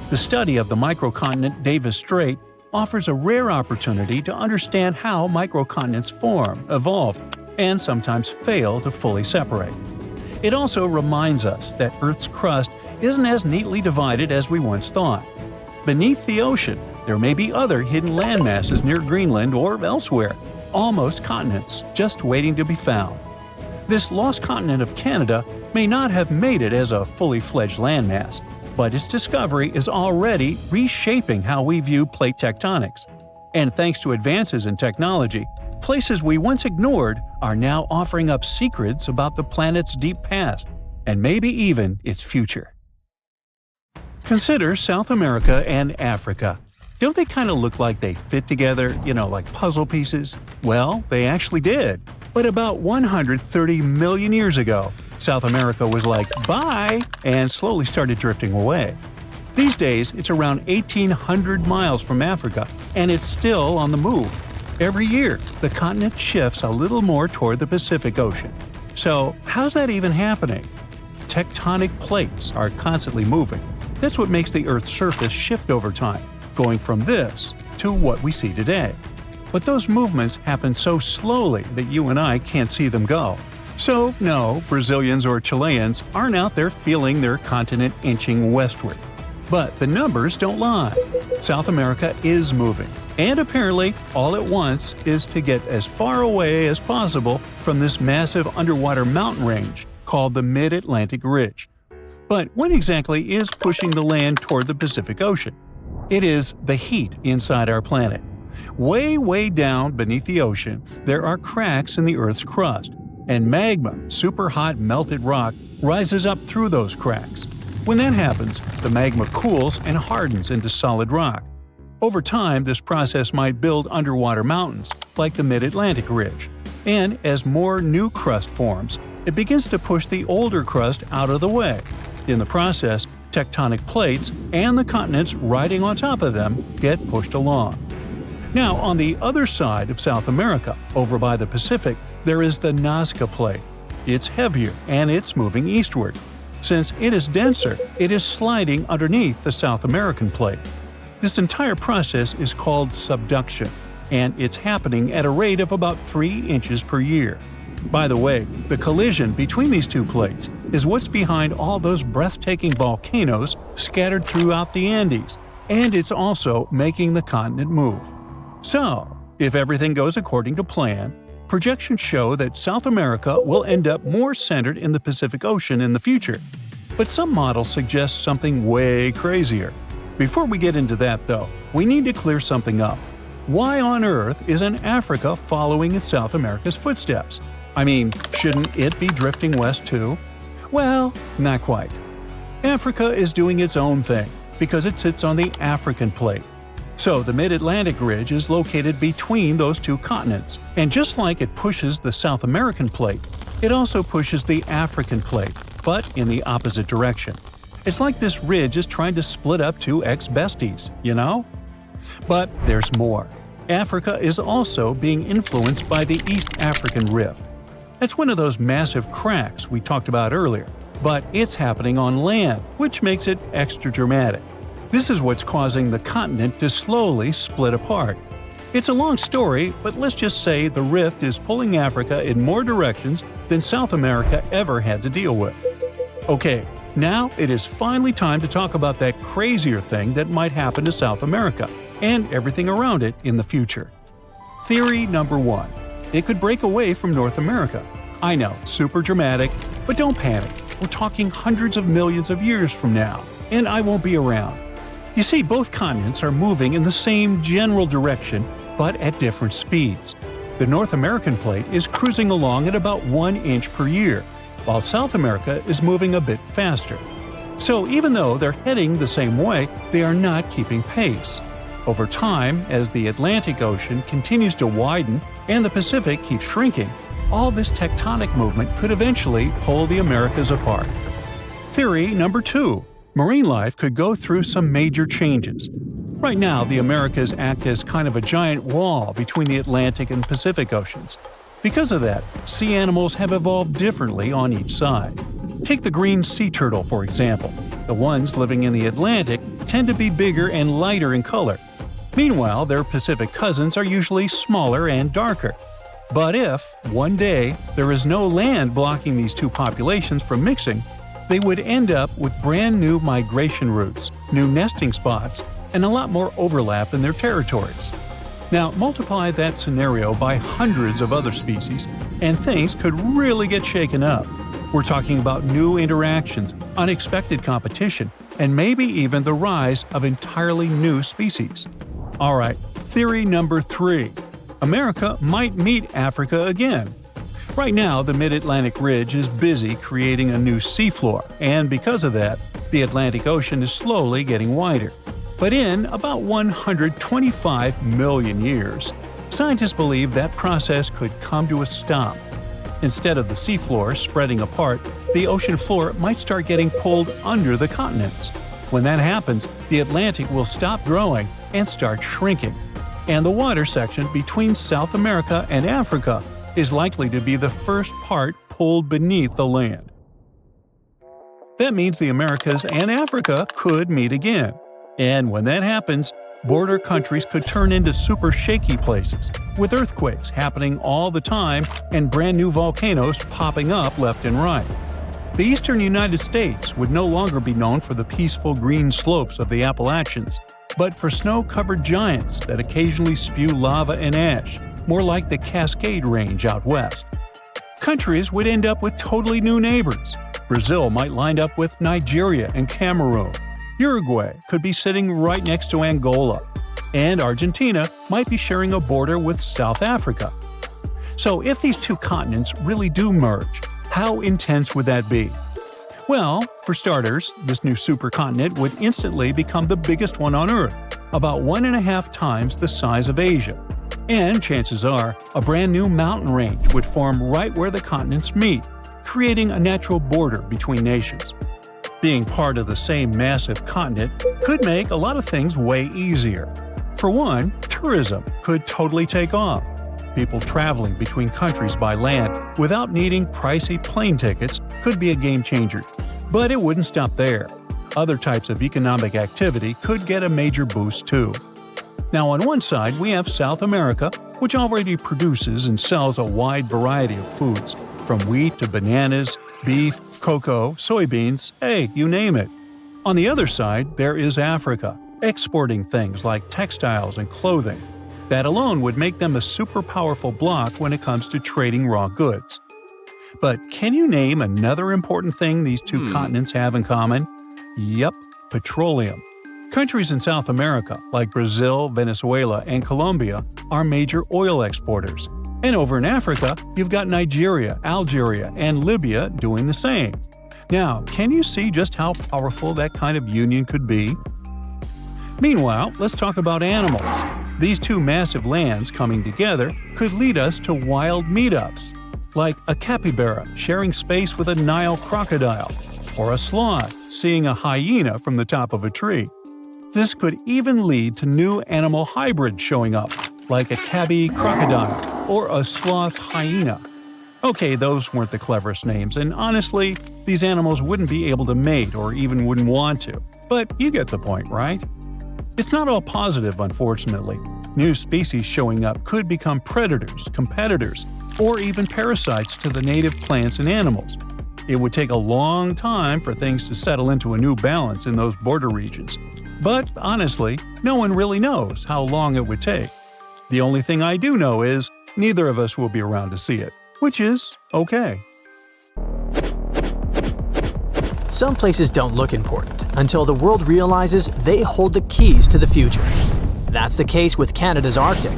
The study of the microcontinent Davis Strait offers a rare opportunity to understand how microcontinents form, evolve, and sometimes fail to fully separate. It also reminds us that Earth's crust isn't as neatly divided as we once thought. Beneath the ocean, there may be other hidden landmasses near Greenland or elsewhere, almost continents just waiting to be found. This lost continent of Canada may not have made it as a fully fledged landmass, but its discovery is already reshaping how we view plate tectonics. And thanks to advances in technology, places we once ignored are now offering up secrets about the planet's deep past, and maybe even its future. Consider South America and Africa. Don't they kind of look like they fit together, like puzzle pieces? Well, they actually did. But about 130 million years ago, South America was like, bye, and slowly started drifting away. These days, it's around 1,800 miles from Africa, and it's still on the move. Every year, the continent shifts a little more toward the Pacific Ocean. So, how's that even happening? Tectonic plates are constantly moving. That's what makes the Earth's surface shift over time, going from this to what we see today. But those movements happen so slowly that you and I can't see them go. So, no, Brazilians or Chileans aren't out there feeling their continent inching westward. But the numbers don't lie. South America is moving, and apparently all it wants is to get as far away as possible from this massive underwater mountain range called the Mid-Atlantic Ridge. But what exactly is pushing the land toward the Pacific Ocean? It is the heat inside our planet. Way down beneath the ocean, there are cracks in the Earth's crust, and magma, super hot melted rock, rises up through those cracks. When that happens, the magma cools and hardens into solid rock. Over time, this process might build underwater mountains, like the Mid-Atlantic Ridge. And as more new crust forms, it begins to push the older crust out of the way. In the process, tectonic plates and the continents riding on top of them get pushed along. Now, on the other side of South America, over by the Pacific, there is the Nazca Plate. It's heavier and it's moving eastward. Since it is denser, it is sliding underneath the South American plate. This entire process is called subduction, and it's happening at a rate of about 3 inches per year. By the way, the collision between these two plates is what's behind all those breathtaking volcanoes scattered throughout the Andes, and it's also making the continent move. So, if everything goes according to plan, projections show that South America will end up more centered in the Pacific Ocean in the future. But some models suggest something way crazier. Before we get into that, though, we need to clear something up. Why on earth isn't Africa following in South America's footsteps? I mean, shouldn't it be drifting west too? Well, not quite. Africa is doing its own thing because it sits on the African plate. So the Mid-Atlantic Ridge is located between those two continents, and just like it pushes the South American plate, it also pushes the African plate, but in the opposite direction. It's like this ridge is trying to split up two ex-besties, But there's more. Africa is also being influenced by the East African Rift. That's one of those massive cracks we talked about earlier, but it's happening on land, which makes it extra dramatic. This is what's causing the continent to slowly split apart. It's a long story, but let's just say the rift is pulling Africa in more directions than South America ever had to deal with. Okay, now it is finally time to talk about that crazier thing that might happen to South America and everything around it in the future. Theory number 1. It could break away from North America. I know, super dramatic, but don't panic. We're talking hundreds of millions of years from now, and I won't be around. You see, both continents are moving in the same general direction, but at different speeds. The North American plate is cruising along at about 1 inch per year, while South America is moving a bit faster. So even though they're heading the same way, they are not keeping pace. Over time, as the Atlantic Ocean continues to widen and the Pacific keeps shrinking, all this tectonic movement could eventually pull the Americas apart. Theory number 2. Marine life could go through some major changes. Right now, the Americas act as kind of a giant wall between the Atlantic and Pacific Oceans. Because of that, sea animals have evolved differently on each side. Take the green sea turtle, for example. The ones living in the Atlantic tend to be bigger and lighter in color. Meanwhile, their Pacific cousins are usually smaller and darker. But if, one day, there is no land blocking these two populations from mixing, they would end up with brand new migration routes, new nesting spots, and a lot more overlap in their territories. Now, multiply that scenario by hundreds of other species, and things could really get shaken up. We're talking about new interactions, unexpected competition, and maybe even the rise of entirely new species. Alright, theory number 3. America might meet Africa again. Right now, the Mid-Atlantic Ridge is busy creating a new seafloor, and because of that, the Atlantic Ocean is slowly getting wider. But in about 125 million years, scientists believe that process could come to a stop. Instead of the seafloor spreading apart, the ocean floor might start getting pulled under the continents. When that happens, the Atlantic will stop growing and start shrinking. And the water section between South America and Africa is likely to be the first part pulled beneath the land. That means the Americas and Africa could meet again. And when that happens, border countries could turn into super shaky places, with earthquakes happening all the time and brand new volcanoes popping up left and right. The eastern United States would no longer be known for the peaceful green slopes of the Appalachians, but for snow-covered giants that occasionally spew lava and ash, more like the Cascade Range out west. Countries would end up with totally new neighbors. Brazil might line up with Nigeria and Cameroon. Uruguay could be sitting right next to Angola. And Argentina might be sharing a border with South Africa. So if these two continents really do merge, how intense would that be? Well, for starters, this new supercontinent would instantly become the biggest one on Earth, about 1.5 times the size of Asia. And chances are, a brand new mountain range would form right where the continents meet, creating a natural border between nations. Being part of the same massive continent could make a lot of things way easier. For one, tourism could totally take off. People traveling between countries by land without needing pricey plane tickets could be a game changer. But it wouldn't stop there. Other types of economic activity could get a major boost too. Now on one side we have South America, which already produces and sells a wide variety of foods, from wheat to bananas, beef, cocoa, soybeans, hey, you name it. On the other side, there is Africa, exporting things like textiles and clothing. That alone would make them a super powerful bloc when it comes to trading raw goods. But can you name another important thing these two continents have in common? Yep, petroleum. Countries in South America, like Brazil, Venezuela, and Colombia, are major oil exporters. And over in Africa, you've got Nigeria, Algeria, and Libya doing the same. Now, can you see just how powerful that kind of union could be? Meanwhile, let's talk about animals. These two massive lands coming together could lead us to wild meetups, like a capybara sharing space with a Nile crocodile, or a sloth seeing a hyena from the top of a tree. This could even lead to new animal hybrids showing up, like a tabby crocodile or a sloth hyena. Okay, those weren't the cleverest names, and honestly, these animals wouldn't be able to mate or even wouldn't want to. But you get the point, right? It's not all positive, unfortunately. New species showing up could become predators, competitors, or even parasites to the native plants and animals. It would take a long time for things to settle into a new balance in those border regions. But honestly, no one really knows how long it would take. The only thing I do know is neither of us will be around to see it, which is okay. Some places don't look important until the world realizes they hold the keys to the future. That's the case with Canada's Arctic.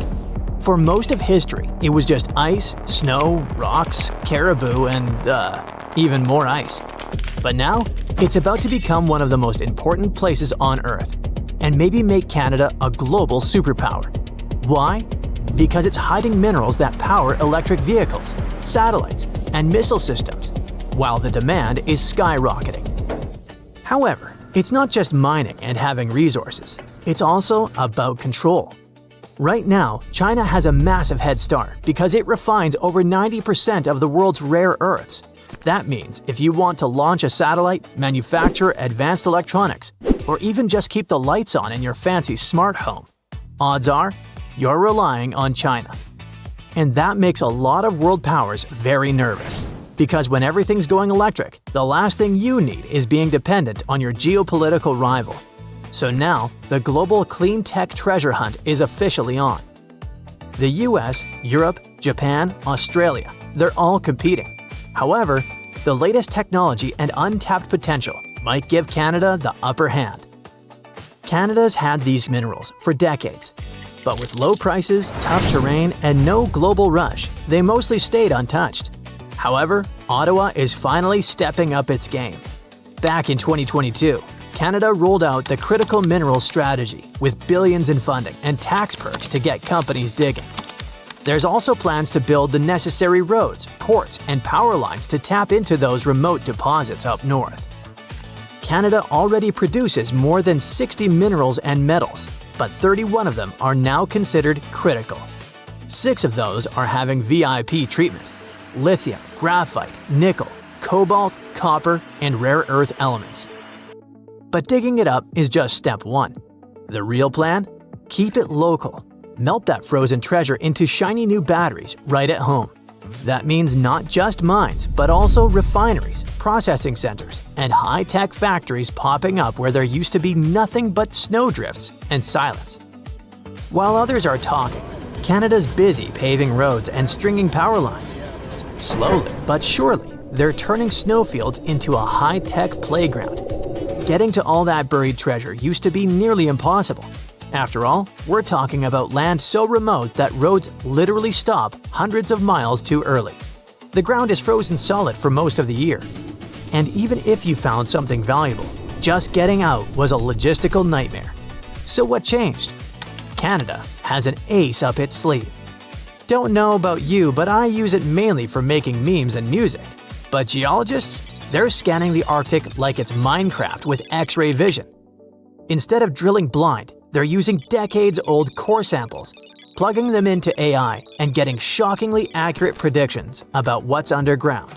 For most of history, it was just ice, snow, rocks, caribou, and even more ice. But now, it's about to become one of the most important places on Earth, and maybe make Canada a global superpower. Why? Because it's hiding minerals that power electric vehicles, satellites, and missile systems, while the demand is skyrocketing. However, it's not just mining and having resources, it's also about control. Right now, China has a massive head start because it refines over 90% of the world's rare earths. That means if you want to launch a satellite, manufacture advanced electronics, or even just keep the lights on in your fancy smart home, odds are you're relying on China. And that makes a lot of world powers very nervous. Because when everything's going electric, the last thing you need is being dependent on your geopolitical rival. So now, the global clean tech treasure hunt is officially on. The US, Europe, Japan, Australia, they're all competing. However, the latest technology and untapped potential might give Canada the upper hand. Canada's had these minerals for decades. But with low prices, tough terrain, and no global rush, they mostly stayed untouched. However, Ottawa is finally stepping up its game. Back in 2022, Canada rolled out the Critical Minerals Strategy with billions in funding and tax perks to get companies digging. There's also plans to build the necessary roads, ports, and power lines to tap into those remote deposits up north. Canada already produces more than 60 minerals and metals, but 31 of them are now considered critical. 6 of those are having VIP treatment: lithium, graphite, nickel, cobalt, copper, and rare earth elements. But digging it up is just step 1. The real plan? Keep it local. Melt that frozen treasure into shiny new batteries right at home. That means not just mines, but also refineries, processing centers, and high-tech factories popping up where there used to be nothing but snowdrifts and silence. While others are talking, Canada's busy paving roads and stringing power lines. Slowly but surely, they're turning snowfields into a high-tech playground. Getting to all that buried treasure used to be nearly impossible. After all, we're talking about land so remote that roads literally stop hundreds of miles too early. The ground is frozen solid for most of the year. And even if you found something valuable, just getting out was a logistical nightmare. So what changed? Canada has an ace up its sleeve. Don't know about you, but I use it mainly for making memes and music. But geologists? They're scanning the Arctic like it's Minecraft with X-ray vision. Instead of drilling blind, they're using decades-old core samples, plugging them into AI, and getting shockingly accurate predictions about what's underground.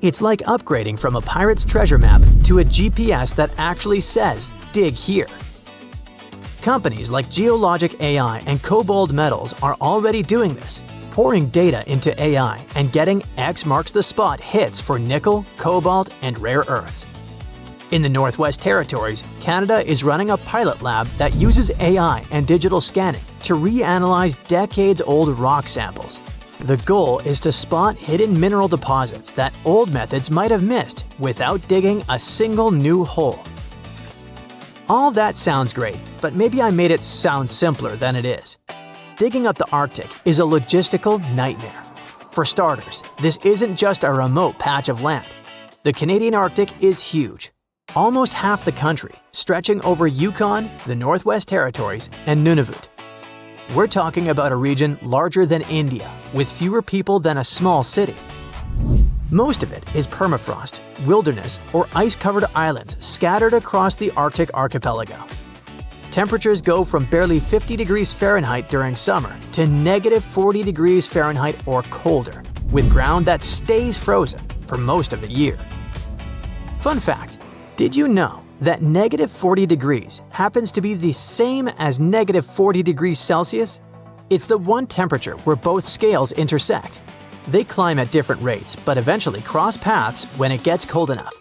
It's like upgrading from a pirate's treasure map to a GPS that actually says, "Dig here." Companies like Geologic AI and Cobalt Metals are already doing this, pouring data into AI and getting X marks the spot hits for nickel, cobalt, and rare earths. In the Northwest Territories, Canada is running a pilot lab that uses AI and digital scanning to reanalyze decades-old rock samples. The goal is to spot hidden mineral deposits that old methods might have missed without digging a single new hole. All that sounds great, but maybe I made it sound simpler than it is. Digging up the Arctic is a logistical nightmare. For starters, this isn't just a remote patch of land. The Canadian Arctic is huge. Almost half the country, stretching over Yukon, the Northwest Territories, and Nunavut. We're talking about a region larger than India, with fewer people than a small city. Most of it is permafrost, wilderness, or ice-covered islands scattered across the Arctic archipelago. temperatures go from barely 50 degrees Fahrenheit during summer to negative 40 degrees Fahrenheit or colder, with ground that stays frozen for most of the year. Fun fact, did you know that negative 40 degrees happens to be the same as negative 40 degrees Celsius? It's the one temperature where both scales intersect. They climb at different rates, but eventually cross paths when it gets cold enough.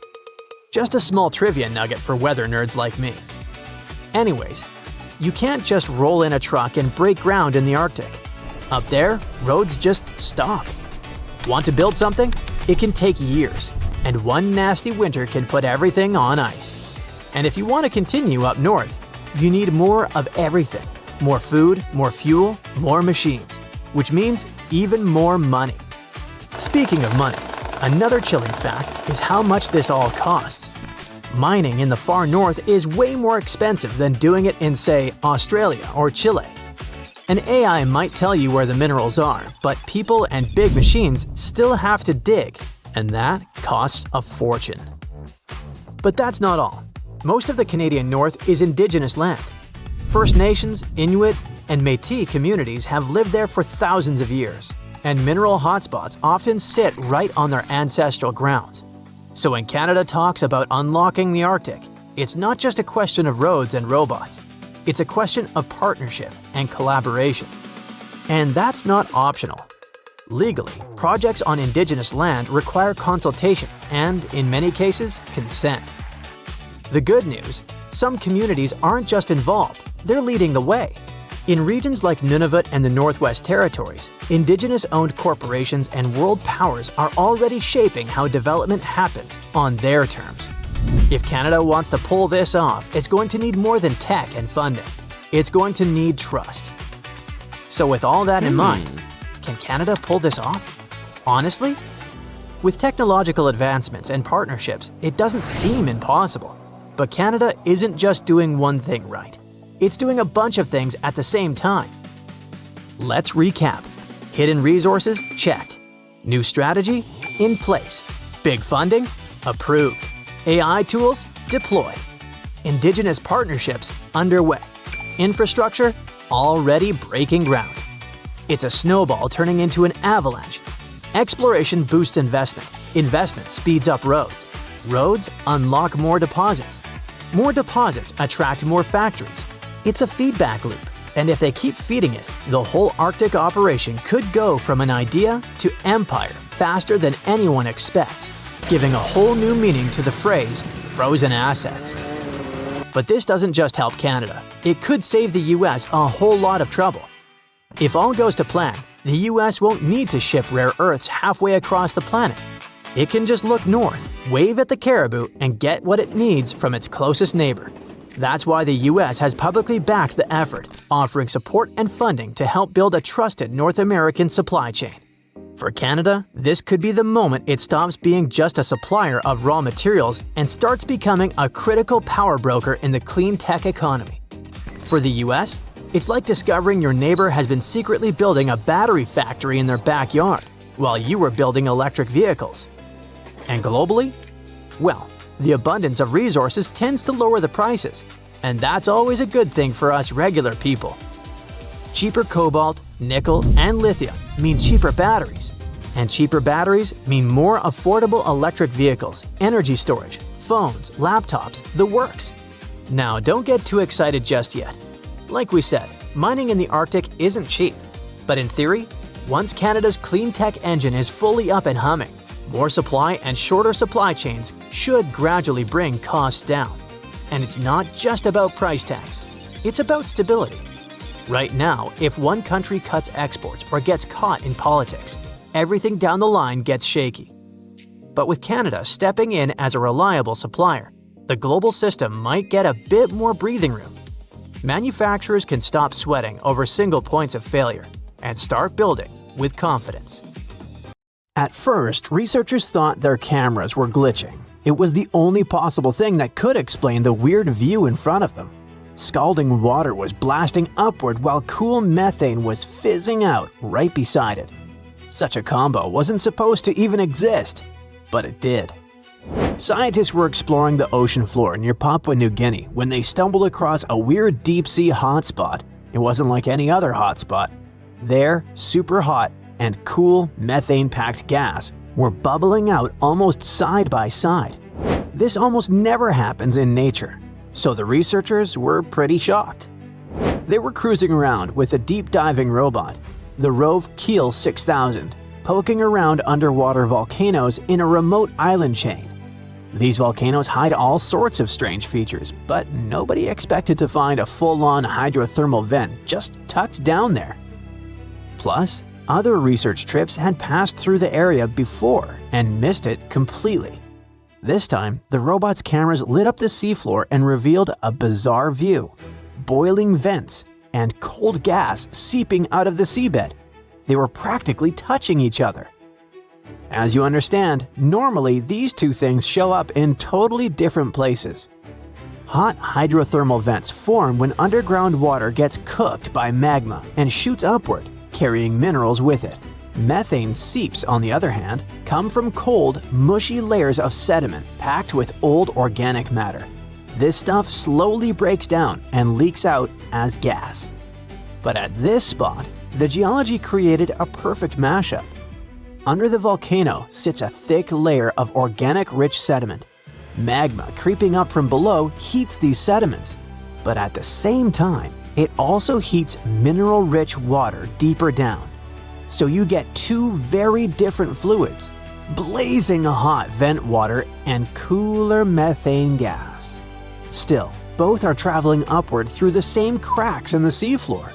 Just a small trivia nugget for weather nerds like me. Anyways, you can't just roll in a truck and break ground in the Arctic. Up there, roads just stop. Want to build something? It can take years, and one nasty winter can put everything on ice. And if you want to continue up north, you need more of everything. More food, more fuel, more machines, which means even more money. Speaking of money, another chilling fact is how much this all costs. Mining in the far north is way more expensive than doing it in, say, Australia or Chile. An AI might tell you where the minerals are, but people and big machines still have to dig, and that costs a fortune. But that's not all. Most of the Canadian North is Indigenous land. First Nations, Inuit, and Métis communities have lived there for thousands of years, and mineral hotspots often sit right on their ancestral grounds. So when Canada talks about unlocking the Arctic, it's not just a question of roads and robots. It's a question of partnership and collaboration. And that's not optional. Legally, projects on Indigenous land require consultation and, in many cases, consent. The good news, some communities aren't just involved, they're leading the way. In regions like Nunavut and the Northwest Territories, Indigenous-owned corporations and world powers are already shaping how development happens on their terms. If Canada wants to pull this off, it's going to need more than tech and funding. It's going to need trust. So with all that in mind, can Canada pull this off? Honestly? With technological advancements and partnerships, it doesn't seem impossible. But Canada isn't just doing one thing right. It's doing a bunch of things at the same time. Let's recap. Hidden resources? Checked. New strategy? In place. Big funding? Approved. AI tools? Deployed. Indigenous partnerships? Underway. Infrastructure? Already breaking ground. It's a snowball turning into an avalanche. Exploration boosts investment. Investment speeds up roads. Roads unlock more deposits. More deposits attract more factories. It's a feedback loop, and if they keep feeding it, the whole Arctic operation could go from an idea to empire faster than anyone expects, giving a whole new meaning to the phrase frozen assets. But this doesn't just help Canada. It could save the US a whole lot of trouble. If all goes to plan, the US won't need to ship rare earths halfway across the planet. It can just look north, wave at the caribou, and get what it needs from its closest neighbor. That's why the US has publicly backed the effort, offering support and funding to help build a trusted North American supply chain. For Canada, this could be the moment it stops being just a supplier of raw materials and starts becoming a critical power broker in the clean tech economy. For the US, it's like discovering your neighbor has been secretly building a battery factory in their backyard, while you were building electric vehicles. And globally? Well, the abundance of resources tends to lower the prices, and that's always a good thing for us regular people. Cheaper cobalt, nickel, and lithium mean cheaper batteries, and cheaper batteries mean more affordable electric vehicles, energy storage, phones, laptops, the works. Now, don't get too excited just yet. Like we said, mining in the Arctic isn't cheap, but in theory, once Canada's clean tech engine is fully up and humming, more supply and shorter supply chains should gradually bring costs down. And it's not just about price tags, it's about stability. Right now, if one country cuts exports or gets caught in politics, everything down the line gets shaky. But with Canada stepping in as a reliable supplier, the global system might get a bit more breathing room. Manufacturers can stop sweating over single points of failure and start building with confidence. At first, researchers thought their cameras were glitching. It was the only possible thing that could explain the weird view in front of them. Scalding water was blasting upward while cool methane was fizzing out right beside it. Such a combo wasn't supposed to even exist, but it did. Scientists were exploring the ocean floor near Papua New Guinea when they stumbled across a weird deep-sea hotspot. It wasn't like any other hotspot. There, super hot and cool methane-packed gas were bubbling out almost side by side. This almost never happens in nature, so the researchers were pretty shocked. They were cruising around with a deep-diving robot, the Rove Keel 6000, poking around underwater volcanoes in a remote island chain. These volcanoes hide all sorts of strange features, but nobody expected to find a full-on hydrothermal vent just tucked down there. Plus, other research trips had passed through the area before and missed it completely. This time, the robot's cameras lit up the seafloor and revealed a bizarre view: boiling vents and cold gas seeping out of the seabed. They were practically touching each other. As you understand, normally these two things show up in totally different places. Hot hydrothermal vents form when underground water gets cooked by magma and shoots upward, carrying minerals with it. Methane seeps, on the other hand, come from cold, mushy layers of sediment packed with old organic matter. This stuff slowly breaks down and leaks out as gas. But at this spot, the geology created a perfect mashup. Under the volcano sits a thick layer of organic-rich sediment. Magma creeping up from below heats these sediments, but at the same time, it also heats mineral-rich water deeper down. So you get two very different fluids, blazing hot vent water and cooler methane gas. Still, both are traveling upward through the same cracks in the seafloor.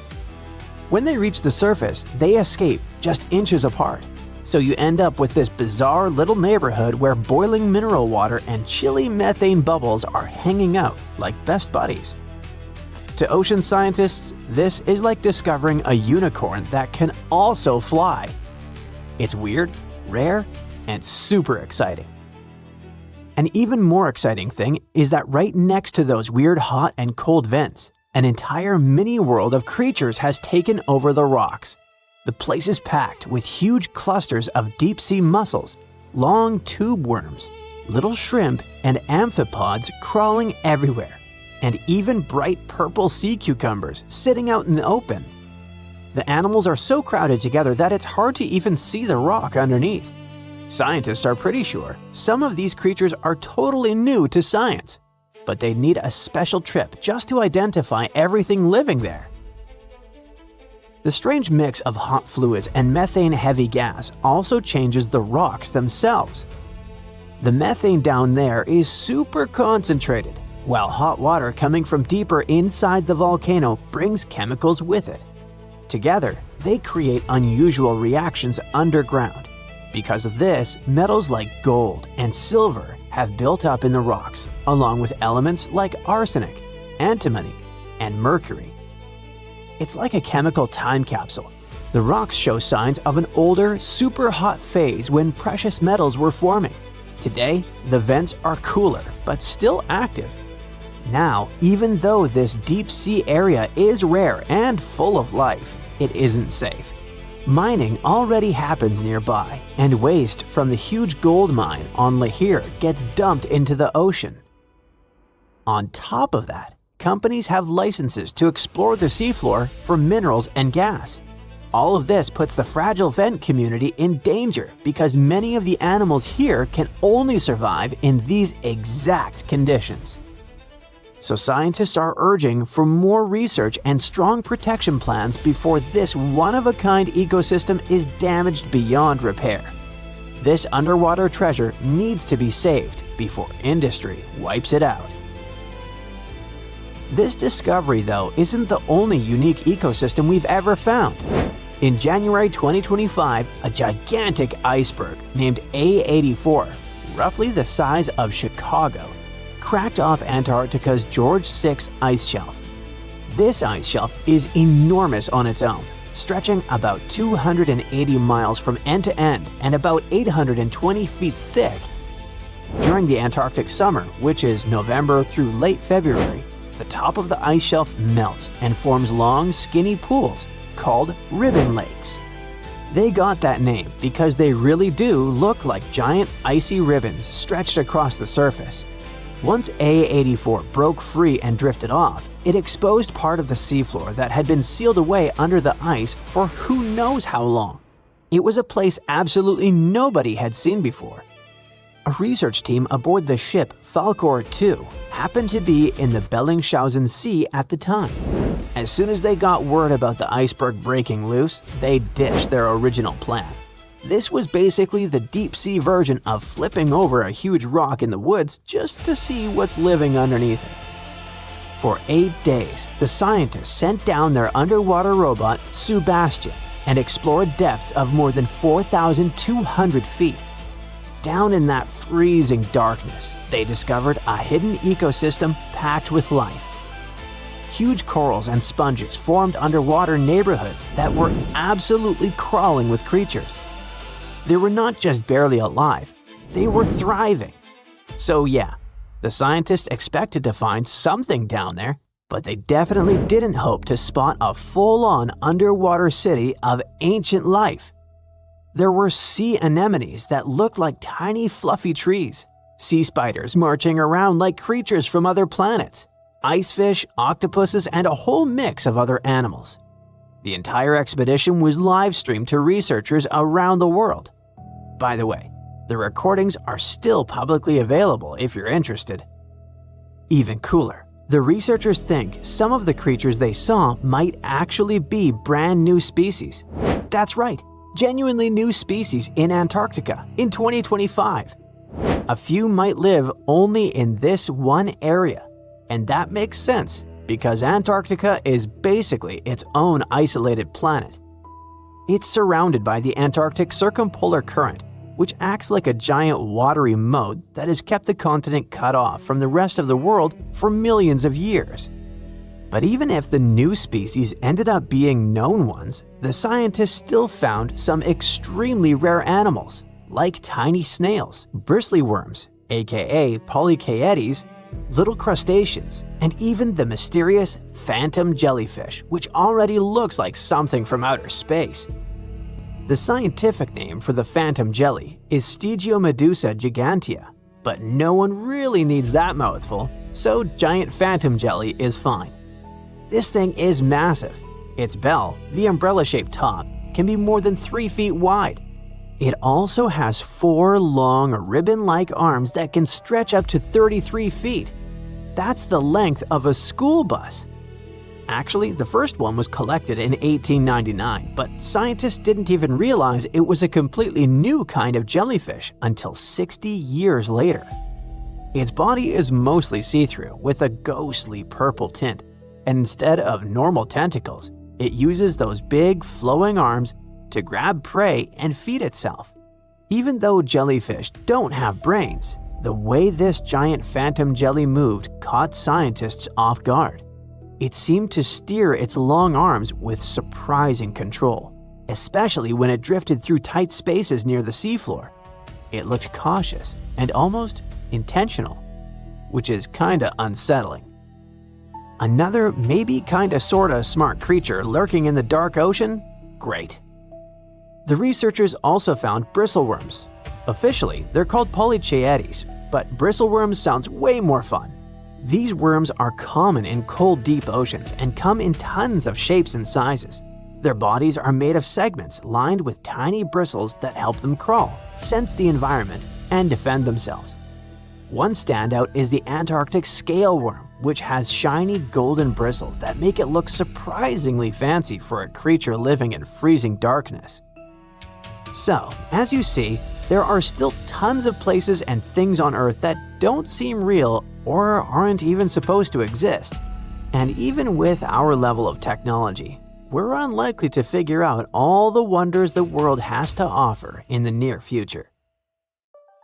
When they reach the surface, they escape just inches apart. So you end up with this bizarre little neighborhood where boiling mineral water and chilly methane bubbles are hanging out like best buddies. To ocean scientists, this is like discovering a unicorn that can also fly. It's weird, rare, and super exciting. An even more exciting thing is that right next to those weird hot and cold vents, an entire mini-world of creatures has taken over the rocks. The place is packed with huge clusters of deep-sea mussels, long tube worms, little shrimp, and amphipods crawling everywhere, and even bright purple sea cucumbers sitting out in the open. The animals are so crowded together that it's hard to even see the rock underneath. Scientists are pretty sure some of these creatures are totally new to science, but they need a special trip just to identify everything living there. The strange mix of hot fluids and methane-heavy gas also changes the rocks themselves. The methane down there is super concentrated, while hot water coming from deeper inside the volcano brings chemicals with it. Together, they create unusual reactions underground. Because of this, metals like gold and silver have built up in the rocks, along with elements like arsenic, antimony, and mercury. It's like a chemical time capsule. The rocks show signs of an older, super hot phase when precious metals were forming. Today, the vents are cooler, but still active. Now, even though this deep sea area is rare and full of life, it isn't safe. Mining already happens nearby, and waste from the huge gold mine on Lahir gets dumped into the ocean. On top of that, companies have licenses to explore the seafloor for minerals and gas. All of this puts the fragile vent community in danger because many of the animals here can only survive in these exact conditions. So scientists are urging for more research and strong protection plans before this one-of-a-kind ecosystem is damaged beyond repair. This underwater treasure needs to be saved before industry wipes it out. This discovery, though, isn't the only unique ecosystem we've ever found. In January 2025, a gigantic iceberg named A84, roughly the size of Chicago, cracked off Antarctica's George VI ice shelf. This ice shelf is enormous on its own, stretching about 280 miles from end to end and about 820 feet thick. During the Antarctic summer, which is November through late February, the top of the ice shelf melts and forms long, skinny pools called ribbon lakes. They got that name because they really do look like giant icy ribbons stretched across the surface. Once A84 broke free and drifted off, it exposed part of the seafloor that had been sealed away under the ice for who knows how long. It was a place absolutely nobody had seen before. A research team aboard the ship Falkor 2 happened to be in the Bellingshausen Sea at the time. As soon as they got word about the iceberg breaking loose, they ditched their original plan. This was basically the deep-sea version of flipping over a huge rock in the woods just to see what's living underneath it. For 8 days, the scientists sent down their underwater robot, Sebastian, and explored depths of more than 4,200 feet. Down in that freezing darkness, they discovered a hidden ecosystem packed with life. Huge corals and sponges formed underwater neighborhoods that were absolutely crawling with creatures. They were not just barely alive, they were thriving. So yeah, the scientists expected to find something down there, but they definitely didn't hope to spot a full-on underwater city of ancient life. There were sea anemones that looked like tiny fluffy trees, sea spiders marching around like creatures from other planets, icefish, octopuses, and a whole mix of other animals. The entire expedition was live-streamed to researchers around the world. By the way, the recordings are still publicly available if you're interested. Even cooler, the researchers think some of the creatures they saw might actually be brand new species. That's right, genuinely new species in Antarctica in 2025. A few might live only in this one area, and that makes sense because Antarctica is basically its own isolated planet. It's surrounded by the Antarctic Circumpolar Current, which acts like a giant watery moat that has kept the continent cut off from the rest of the world for millions of years. But even if the new species ended up being known ones, the scientists still found some extremely rare animals, like tiny snails, bristly worms, aka polychaetes, little crustaceans, and even the mysterious phantom jellyfish, which already looks like something from outer space. The scientific name for the phantom jelly is Stygiomedusa gigantea, but no one really needs that mouthful, so giant phantom jelly is fine. This thing is massive. Its bell, the umbrella-shaped top, can be more than 3 feet wide. It also has 4 long ribbon-like arms that can stretch up to 33 feet. That's the length of a school bus. Actually, the first one was collected in 1899, but scientists didn't even realize it was a completely new kind of jellyfish until 60 years later. Its body is mostly see-through with a ghostly purple tint, and instead of normal tentacles, it uses those big flowing arms to grab prey and feed itself. Even though jellyfish don't have brains, the way this giant phantom jelly moved caught scientists off guard. It seemed to steer its long arms with surprising control, especially when it drifted through tight spaces near the seafloor. It looked cautious and almost intentional, which is kinda unsettling. Another maybe kinda sorta smart creature lurking in the dark ocean? Great. The researchers also found bristleworms. Officially, they're called polychaetes, but bristleworms sounds way more fun. These worms are common in cold, deep oceans and come in tons of shapes and sizes. Their bodies are made of segments lined with tiny bristles that help them crawl, sense the environment, and defend themselves. One standout is the Antarctic scale worm, which has shiny golden bristles that make it look surprisingly fancy for a creature living in freezing darkness. So, as you see, there are still tons of places and things on Earth that don't seem real or aren't even supposed to exist. And even with our level of technology, we're unlikely to figure out all the wonders the world has to offer in the near future.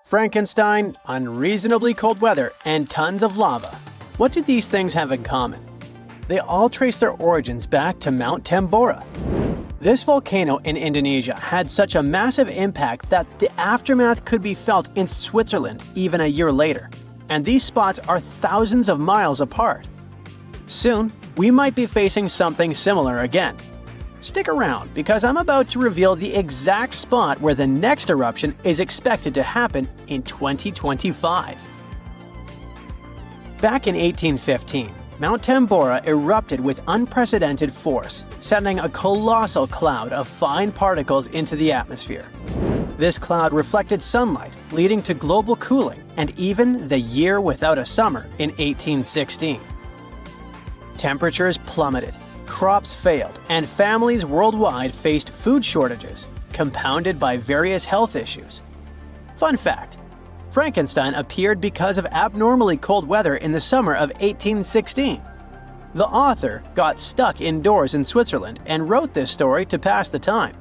Frankenstein, unreasonably cold weather, and tons of lava. What do these things have in common? They all trace their origins back to Mount Tambora. This volcano in Indonesia had such a massive impact that the aftermath could be felt in Switzerland even a year later. And these spots are thousands of miles apart. Soon, we might be facing something similar again. Stick around because I'm about to reveal the exact spot where the next eruption is expected to happen in 2025. Back in 1815, Mount Tambora erupted with unprecedented force, sending a colossal cloud of fine particles into the atmosphere. This cloud reflected sunlight, leading to global cooling and even the year without a summer in 1816. Temperatures plummeted, crops failed, and families worldwide faced food shortages, compounded by various health issues. Fun fact: Frankenstein appeared because of abnormally cold weather in the summer of 1816. The author got stuck indoors in Switzerland and wrote this story to pass the time.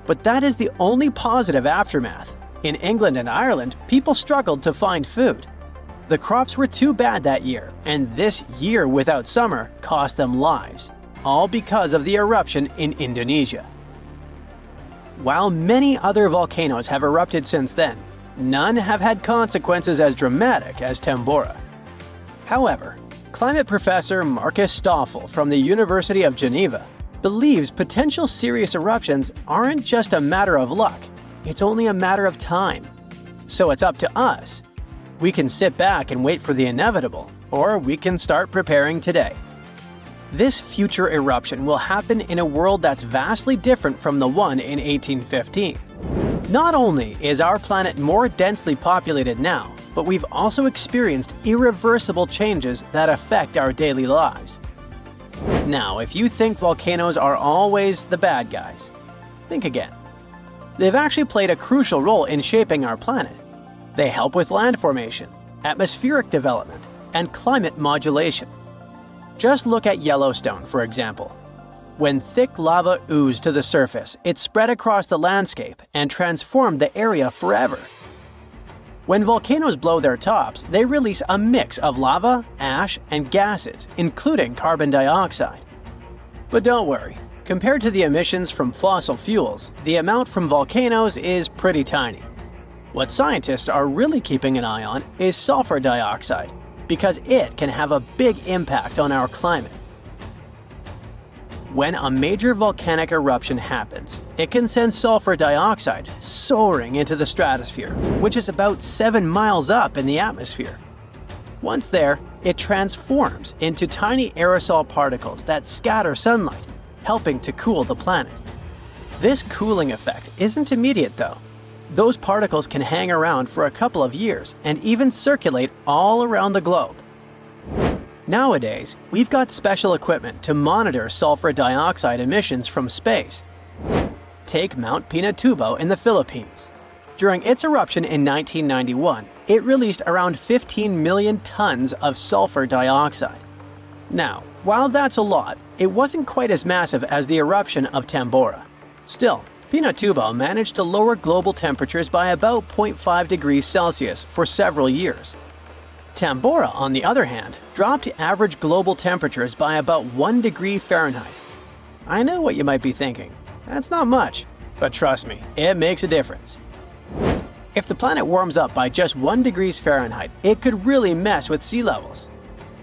But that is the only positive aftermath. In England and Ireland, people struggled to find food. The crops were too bad that year, and this year without summer cost them lives, all because of the eruption in Indonesia. While many other volcanoes have erupted since then, none have had consequences as dramatic as Tambora. However, climate professor Marcus Stoffel from the University of Geneva believes potential serious eruptions aren't just a matter of luck, it's only a matter of time. So it's up to us. We can sit back and wait for the inevitable, or we can start preparing today. This future eruption will happen in a world that's vastly different from the one in 1815. Not only is our planet more densely populated now, but we've also experienced irreversible changes that affect our daily lives. Now, if you think volcanoes are always the bad guys, think again. They've actually played a crucial role in shaping our planet. They help with land formation, atmospheric development, and climate modulation. Just look at Yellowstone, for example. When thick lava oozed to the surface, it spread across the landscape and transformed the area forever. When volcanoes blow their tops, they release a mix of lava, ash, and gases, including carbon dioxide. But don't worry, compared to the emissions from fossil fuels, the amount from volcanoes is pretty tiny. What scientists are really keeping an eye on is sulfur dioxide, because it can have a big impact on our climate. When a major volcanic eruption happens, it can send sulfur dioxide soaring into the stratosphere, which is about 7 miles up in the atmosphere. Once there, it transforms into tiny aerosol particles that scatter sunlight, helping to cool the planet. This cooling effect isn't immediate though. Those particles can hang around for a couple of years and even circulate all around the globe. Nowadays, we've got special equipment to monitor sulfur dioxide emissions from space. Take Mount Pinatubo in the Philippines. During its eruption in 1991, it released around 15 million tons of sulfur dioxide. Now, while that's a lot, it wasn't quite as massive as the eruption of Tambora. Still, Pinatubo managed to lower global temperatures by about 0.5 degrees Celsius for several years. Tambora, on the other hand, dropped average global temperatures by about 1 degree Fahrenheit. I know what you might be thinking. That's not much, but trust me, it makes a difference. If the planet warms up by just 1 degree Fahrenheit, it could really mess with sea levels.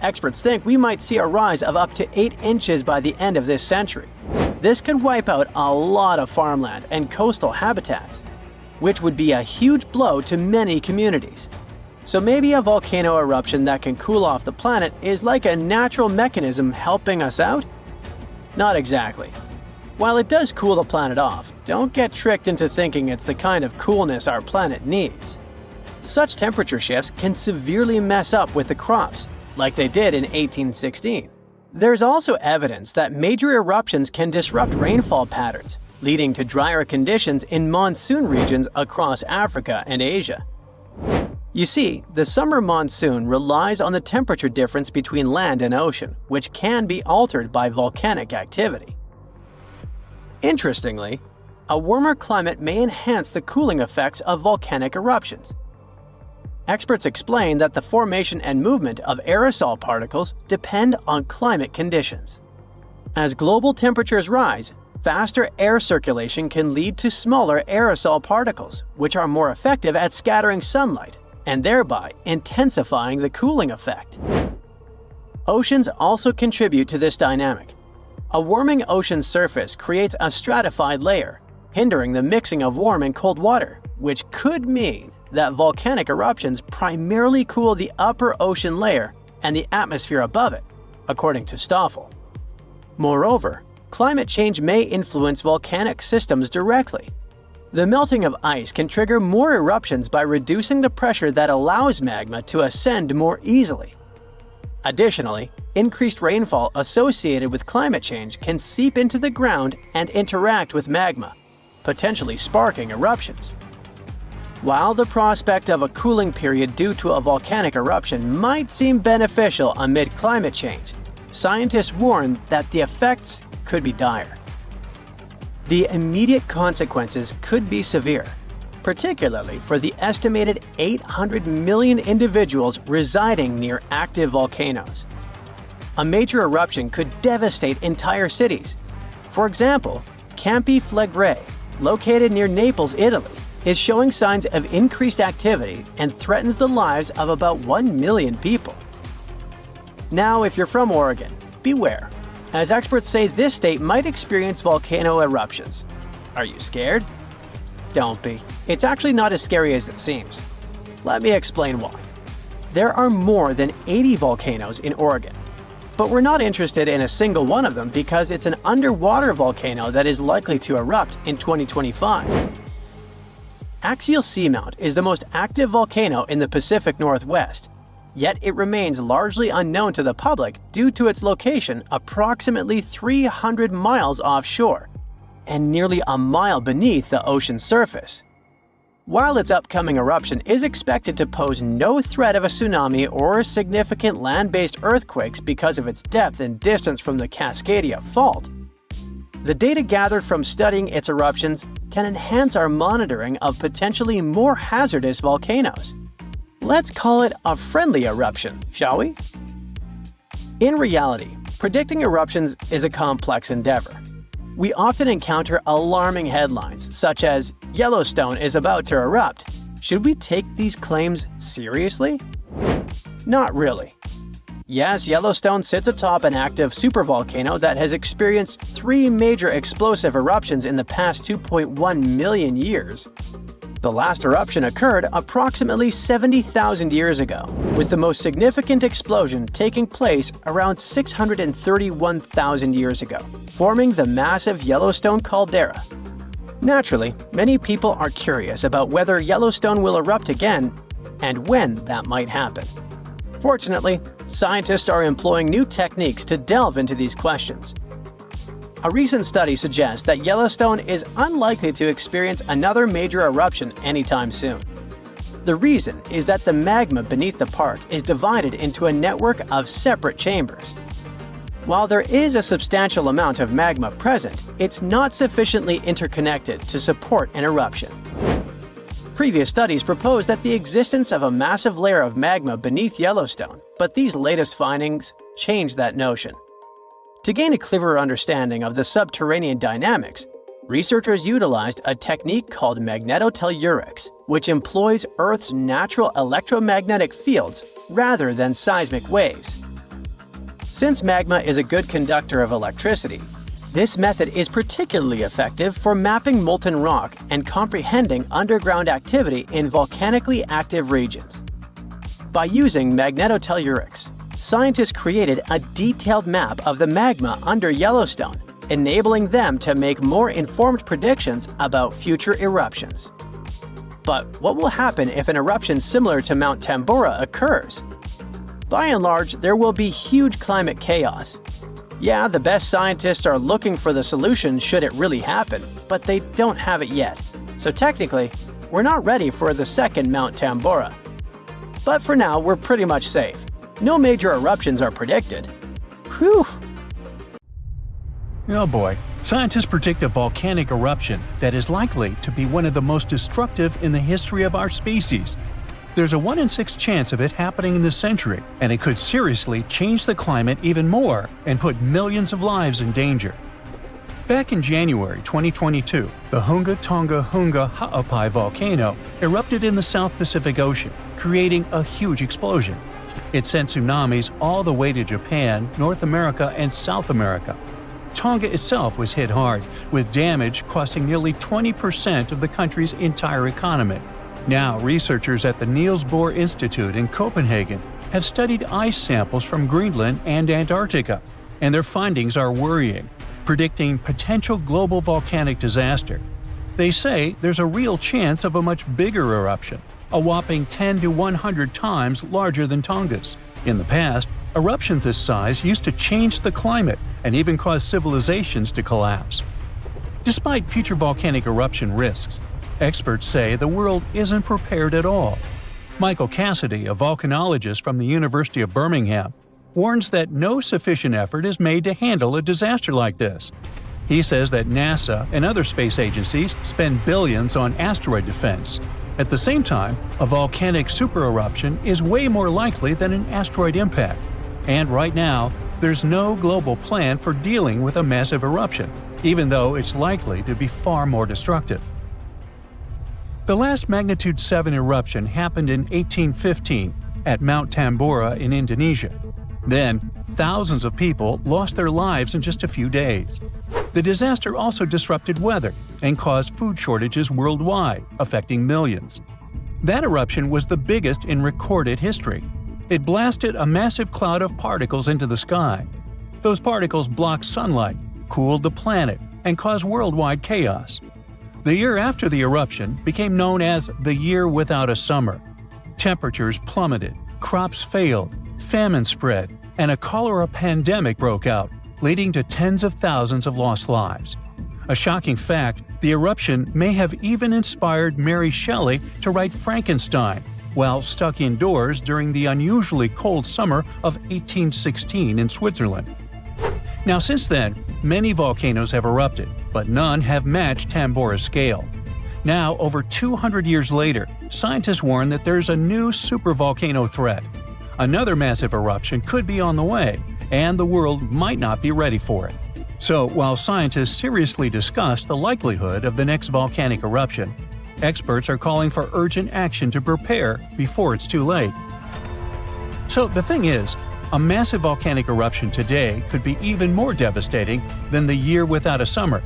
Experts think we might see a rise of up to 8 inches by the end of this century. This could wipe out a lot of farmland and coastal habitats, which would be a huge blow to many communities. So maybe a volcano eruption that can cool off the planet is like a natural mechanism helping us out? Not exactly. While it does cool the planet off, don't get tricked into thinking it's the kind of coolness our planet needs. Such temperature shifts can severely mess up with the crops, like they did in 1816. There's also evidence that major eruptions can disrupt rainfall patterns, leading to drier conditions in monsoon regions across Africa and Asia. You see, the summer monsoon relies on the temperature difference between land and ocean, which can be altered by volcanic activity. Interestingly, a warmer climate may enhance the cooling effects of volcanic eruptions. Experts explain that the formation and movement of aerosol particles depend on climate conditions. As global temperatures rise, faster air circulation can lead to smaller aerosol particles, which are more effective at scattering sunlight and thereby intensifying the cooling effect. Oceans also contribute to this dynamic. A warming ocean surface creates a stratified layer, hindering the mixing of warm and cold water, which could mean that volcanic eruptions primarily cool the upper ocean layer and the atmosphere above it, according to Stoffel. Moreover, climate change may influence volcanic systems directly. The melting of ice can trigger more eruptions by reducing the pressure that allows magma to ascend more easily. Additionally, increased rainfall associated with climate change can seep into the ground and interact with magma, potentially sparking eruptions. While the prospect of a cooling period due to a volcanic eruption might seem beneficial amid climate change, scientists warn that the effects could be dire. The immediate consequences could be severe, particularly for the estimated 800 million individuals residing near active volcanoes. A major eruption could devastate entire cities. For example, Campi Flegrei, located near Naples, Italy, is showing signs of increased activity and threatens the lives of about 1 million people. Now, if you're from Oregon, beware, as experts say this state might experience volcano eruptions. Are you scared? Don't be. It's actually not as scary as it seems. Let me explain why. There are more than 80 volcanoes in Oregon, but we're not interested in a single one of them because it's an underwater volcano that is likely to erupt in 2025. Axial Seamount is the most active volcano in the Pacific Northwest, yet it remains largely unknown to the public due to its location approximately 300 miles offshore and nearly a mile beneath the ocean's surface. While its upcoming eruption is expected to pose no threat of a tsunami or significant land-based earthquakes because of its depth and distance from the Cascadia Fault, the data gathered from studying its eruptions can enhance our monitoring of potentially more hazardous volcanoes. Let's call it a friendly eruption, shall we? In reality, predicting eruptions is a complex endeavor. We often encounter alarming headlines, such as, "Yellowstone is about to erupt." Should we take these claims seriously? Not really. Yes, Yellowstone sits atop an active supervolcano that has experienced 3 major explosive eruptions in the past 2.1 million years. The last eruption occurred approximately 70,000 years ago, with the most significant explosion taking place around 631,000 years ago, forming the massive Yellowstone caldera. Naturally, many people are curious about whether Yellowstone will erupt again and when that might happen. Fortunately, scientists are employing new techniques to delve into these questions. A recent study suggests that Yellowstone is unlikely to experience another major eruption anytime soon. The reason is that the magma beneath the park is divided into a network of separate chambers. While there is a substantial amount of magma present, it's not sufficiently interconnected to support an eruption. Previous studies proposed that the existence of a massive layer of magma beneath Yellowstone, but these latest findings change that notion. To gain a clearer understanding of the subterranean dynamics, researchers utilized a technique called magnetotellurics, which employs Earth's natural electromagnetic fields rather than seismic waves. Since magma is a good conductor of electricity, this method is particularly effective for mapping molten rock and comprehending underground activity in volcanically active regions. By using magnetotellurics, scientists created a detailed map of the magma under Yellowstone, enabling them to make more informed predictions about future eruptions. But what will happen if an eruption similar to Mount Tambora occurs? By and large, there will be huge climate chaos. Yeah, the best scientists are looking for the solution should it really happen, but they don't have it yet. So technically, we're not ready for the second Mount Tambora. But for now, we're pretty much safe. No major eruptions are predicted. Whew! Oh boy, scientists predict a volcanic eruption that is likely to be one of the most destructive in the history of our species. There's a 1 in 6 chance of it happening in this century, and it could seriously change the climate even more and put millions of lives in danger. Back in January 2022, the Hunga Tonga Hunga Ha'apai volcano erupted in the South Pacific Ocean, creating a huge explosion. It sent tsunamis all the way to Japan, North America, and South America. Tonga itself was hit hard, with damage costing nearly 20% of the country's entire economy. Now, researchers at the Niels Bohr Institute in Copenhagen have studied ice samples from Greenland and Antarctica, and their findings are worrying, predicting potential global volcanic disaster. They say there's a real chance of a much bigger eruption, a whopping 10 to 100 times larger than Tonga's. In the past, eruptions this size used to change the climate and even cause civilizations to collapse. Despite future volcanic eruption risks, experts say the world isn't prepared at all. Michael Cassidy, a volcanologist from the University of Birmingham, warns that no sufficient effort is made to handle a disaster like this. He says that NASA and other space agencies spend billions on asteroid defense. At the same time, a volcanic supereruption is way more likely than an asteroid impact. And right now, there's no global plan for dealing with a massive eruption, even though it's likely to be far more destructive. The last magnitude 7 eruption happened in 1815 at Mount Tambora in Indonesia. Then, thousands of people lost their lives in just a few days. The disaster also disrupted weather and caused food shortages worldwide, affecting millions. That eruption was the biggest in recorded history. It blasted a massive cloud of particles into the sky. Those particles blocked sunlight, cooled the planet, and caused worldwide chaos. The year after the eruption became known as the Year Without a Summer. Temperatures plummeted, crops failed, famine spread, and a cholera pandemic broke out, leading to tens of thousands of lost lives. A shocking fact, the eruption may have even inspired Mary Shelley to write Frankenstein while stuck indoors during the unusually cold summer of 1816 in Switzerland. Now, since then, many volcanoes have erupted, but none have matched Tambora's scale. Now, over 200 years later, scientists warn that there's a new supervolcano threat. Another massive eruption could be on the way, and the world might not be ready for it. So, while scientists seriously discuss the likelihood of the next volcanic eruption, experts are calling for urgent action to prepare before it's too late. So, the thing is, a massive volcanic eruption today could be even more devastating than the Year Without a Summer.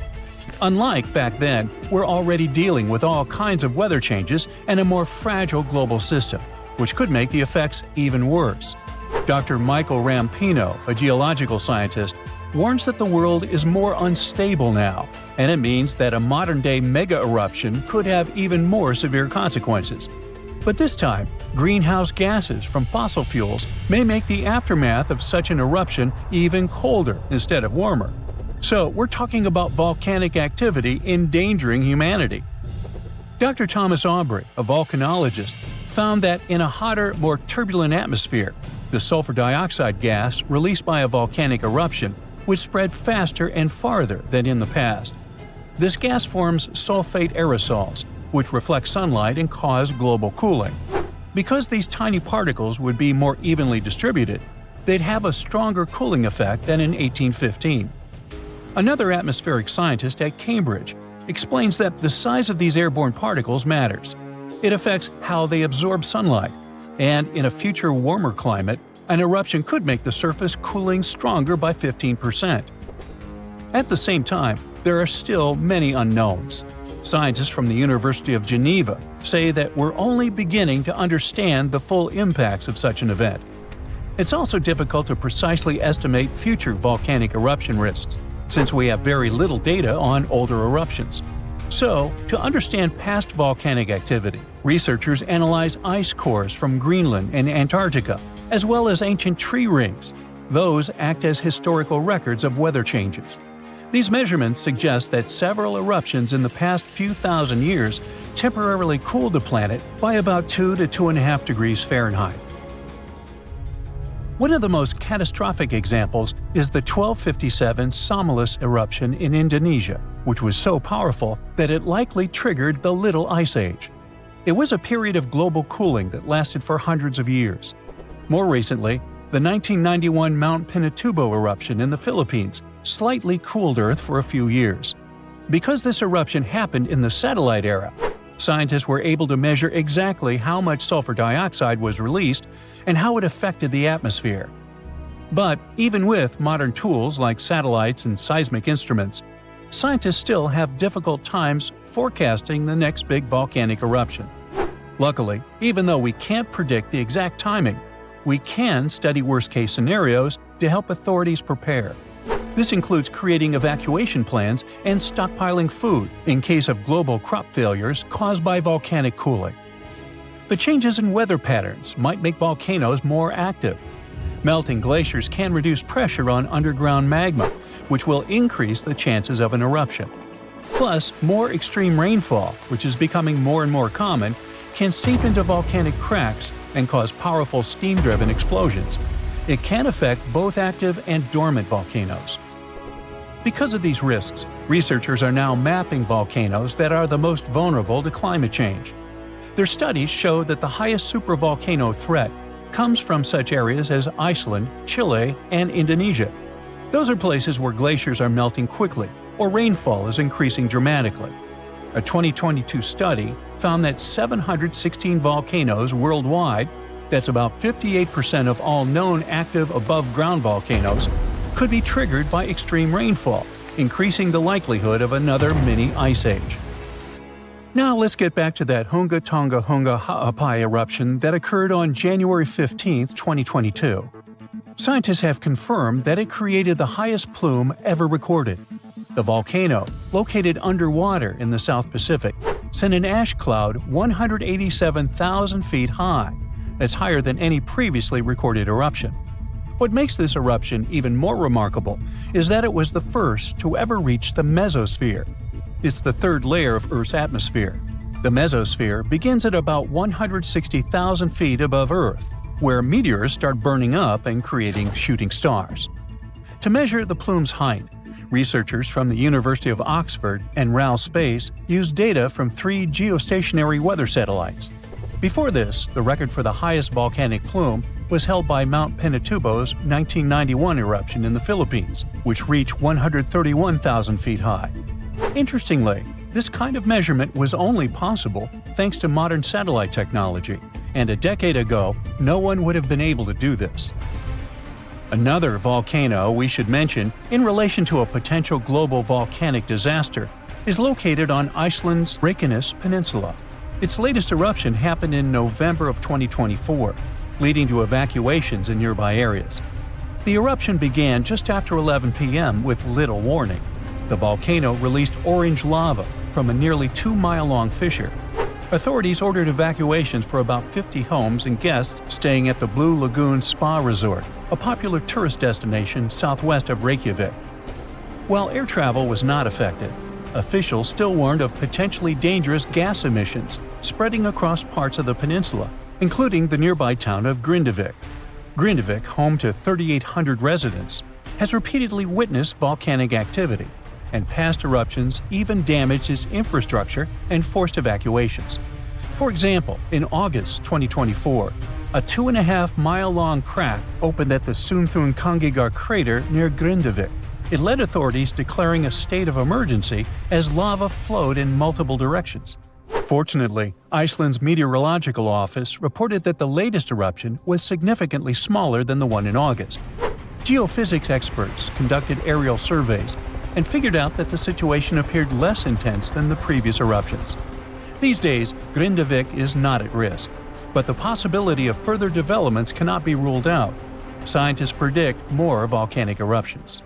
Unlike back then, we're already dealing with all kinds of weather changes and a more fragile global system, which could make the effects even worse. Dr. Michael Rampino, a geological scientist, warns that the world is more unstable now, and it means that a modern-day mega-eruption could have even more severe consequences. But this time, greenhouse gases from fossil fuels may make the aftermath of such an eruption even colder instead of warmer. So we're talking about volcanic activity endangering humanity. Dr. Thomas Aubrey, a volcanologist, found that in a hotter, more turbulent atmosphere, the sulfur dioxide gas released by a volcanic eruption would spread faster and farther than in the past. This gas forms sulfate aerosols, which reflect sunlight and cause global cooling. Because these tiny particles would be more evenly distributed, they'd have a stronger cooling effect than in 1815. Another atmospheric scientist at Cambridge explains that the size of these airborne particles matters. It affects how they absorb sunlight, and in a future warmer climate, an eruption could make the surface cooling stronger by 15%. At the same time, there are still many unknowns. Scientists from the University of Geneva say that we're only beginning to understand the full impacts of such an event. It's also difficult to precisely estimate future volcanic eruption risks, since we have very little data on older eruptions. So, to understand past volcanic activity, researchers analyze ice cores from Greenland and Antarctica, as well as ancient tree rings. Those act as historical records of weather changes. These measurements suggest that several eruptions in the past few thousand years temporarily cooled the planet by about 2 to 2.5 degrees Fahrenheit. One of the most catastrophic examples is the 1257 Seamount eruption in Indonesia, which was so powerful that it likely triggered the Little Ice Age. It was a period of global cooling that lasted for hundreds of years. More recently, the 1991 Mount Pinatubo eruption in the Philippines slightly cooled Earth for a few years. Because this eruption happened in the satellite era, scientists were able to measure exactly how much sulfur dioxide was released and how it affected the atmosphere. But even with modern tools like satellites and seismic instruments, scientists still have difficult times forecasting the next big volcanic eruption. Luckily, even though we can't predict the exact timing, we can study worst-case scenarios to help authorities prepare. This includes creating evacuation plans and stockpiling food in case of global crop failures caused by volcanic cooling. The changes in weather patterns might make volcanoes more active. Melting glaciers can reduce pressure on underground magma, which will increase the chances of an eruption. Plus, more extreme rainfall, which is becoming more and more common, can seep into volcanic cracks and cause powerful steam-driven explosions. It can affect both active and dormant volcanoes. Because of these risks, researchers are now mapping volcanoes that are the most vulnerable to climate change. Their studies show that the highest supervolcano threat comes from such areas as Iceland, Chile, and Indonesia. Those are places where glaciers are melting quickly or rainfall is increasing dramatically. A 2022 study found that 716 volcanoes worldwide, that's about 58% of all known active above-ground volcanoes, could be triggered by extreme rainfall, increasing the likelihood of another mini ice age. Now let's get back to that Hunga Tonga Hunga Ha'apai eruption that occurred on January 15, 2022. Scientists have confirmed that it created the highest plume ever recorded. The volcano, located underwater in the South Pacific, sent an ash cloud 187,000 feet high. That's higher than any previously recorded eruption. What makes this eruption even more remarkable is that it was the first to ever reach the mesosphere. It's the third layer of Earth's atmosphere. The mesosphere begins at about 160,000 feet above Earth, where meteors start burning up and creating shooting stars. To measure the plume's height, researchers from the University of Oxford and RAL Space used data from 3 geostationary weather satellites. Before this, the record for the highest volcanic plume was held by Mount Pinatubo's 1991 eruption in the Philippines, which reached 131,000 feet high. Interestingly, this kind of measurement was only possible thanks to modern satellite technology, and a decade ago, no one would have been able to do this. Another volcano we should mention in relation to a potential global volcanic disaster is located on Iceland's Reykjanes Peninsula. Its latest eruption happened in November of 2024, leading to evacuations in nearby areas. The eruption began just after 11 p.m. with little warning. The volcano released orange lava from a nearly 2-mile-long fissure. Authorities ordered evacuations for about 50 homes and guests staying at the Blue Lagoon Spa Resort, a popular tourist destination southwest of Reykjavik. While air travel was not affected, officials still warned of potentially dangerous gas emissions spreading across parts of the peninsula, including the nearby town of Grindavik. Grindavik, home to 3,800 residents, has repeatedly witnessed volcanic activity, and past eruptions even damaged its infrastructure and forced evacuations. For example, in August 2024, a 2.5-mile-long crack opened at the Sunthunkangigar crater near Grindavik. It led authorities declaring a state of emergency as lava flowed in multiple directions. Fortunately, Iceland's meteorological office reported that the latest eruption was significantly smaller than the one in August. Geophysics experts conducted aerial surveys and figured out that the situation appeared less intense than the previous eruptions. These days, Grindavik is not at risk, but the possibility of further developments cannot be ruled out. Scientists predict more volcanic eruptions.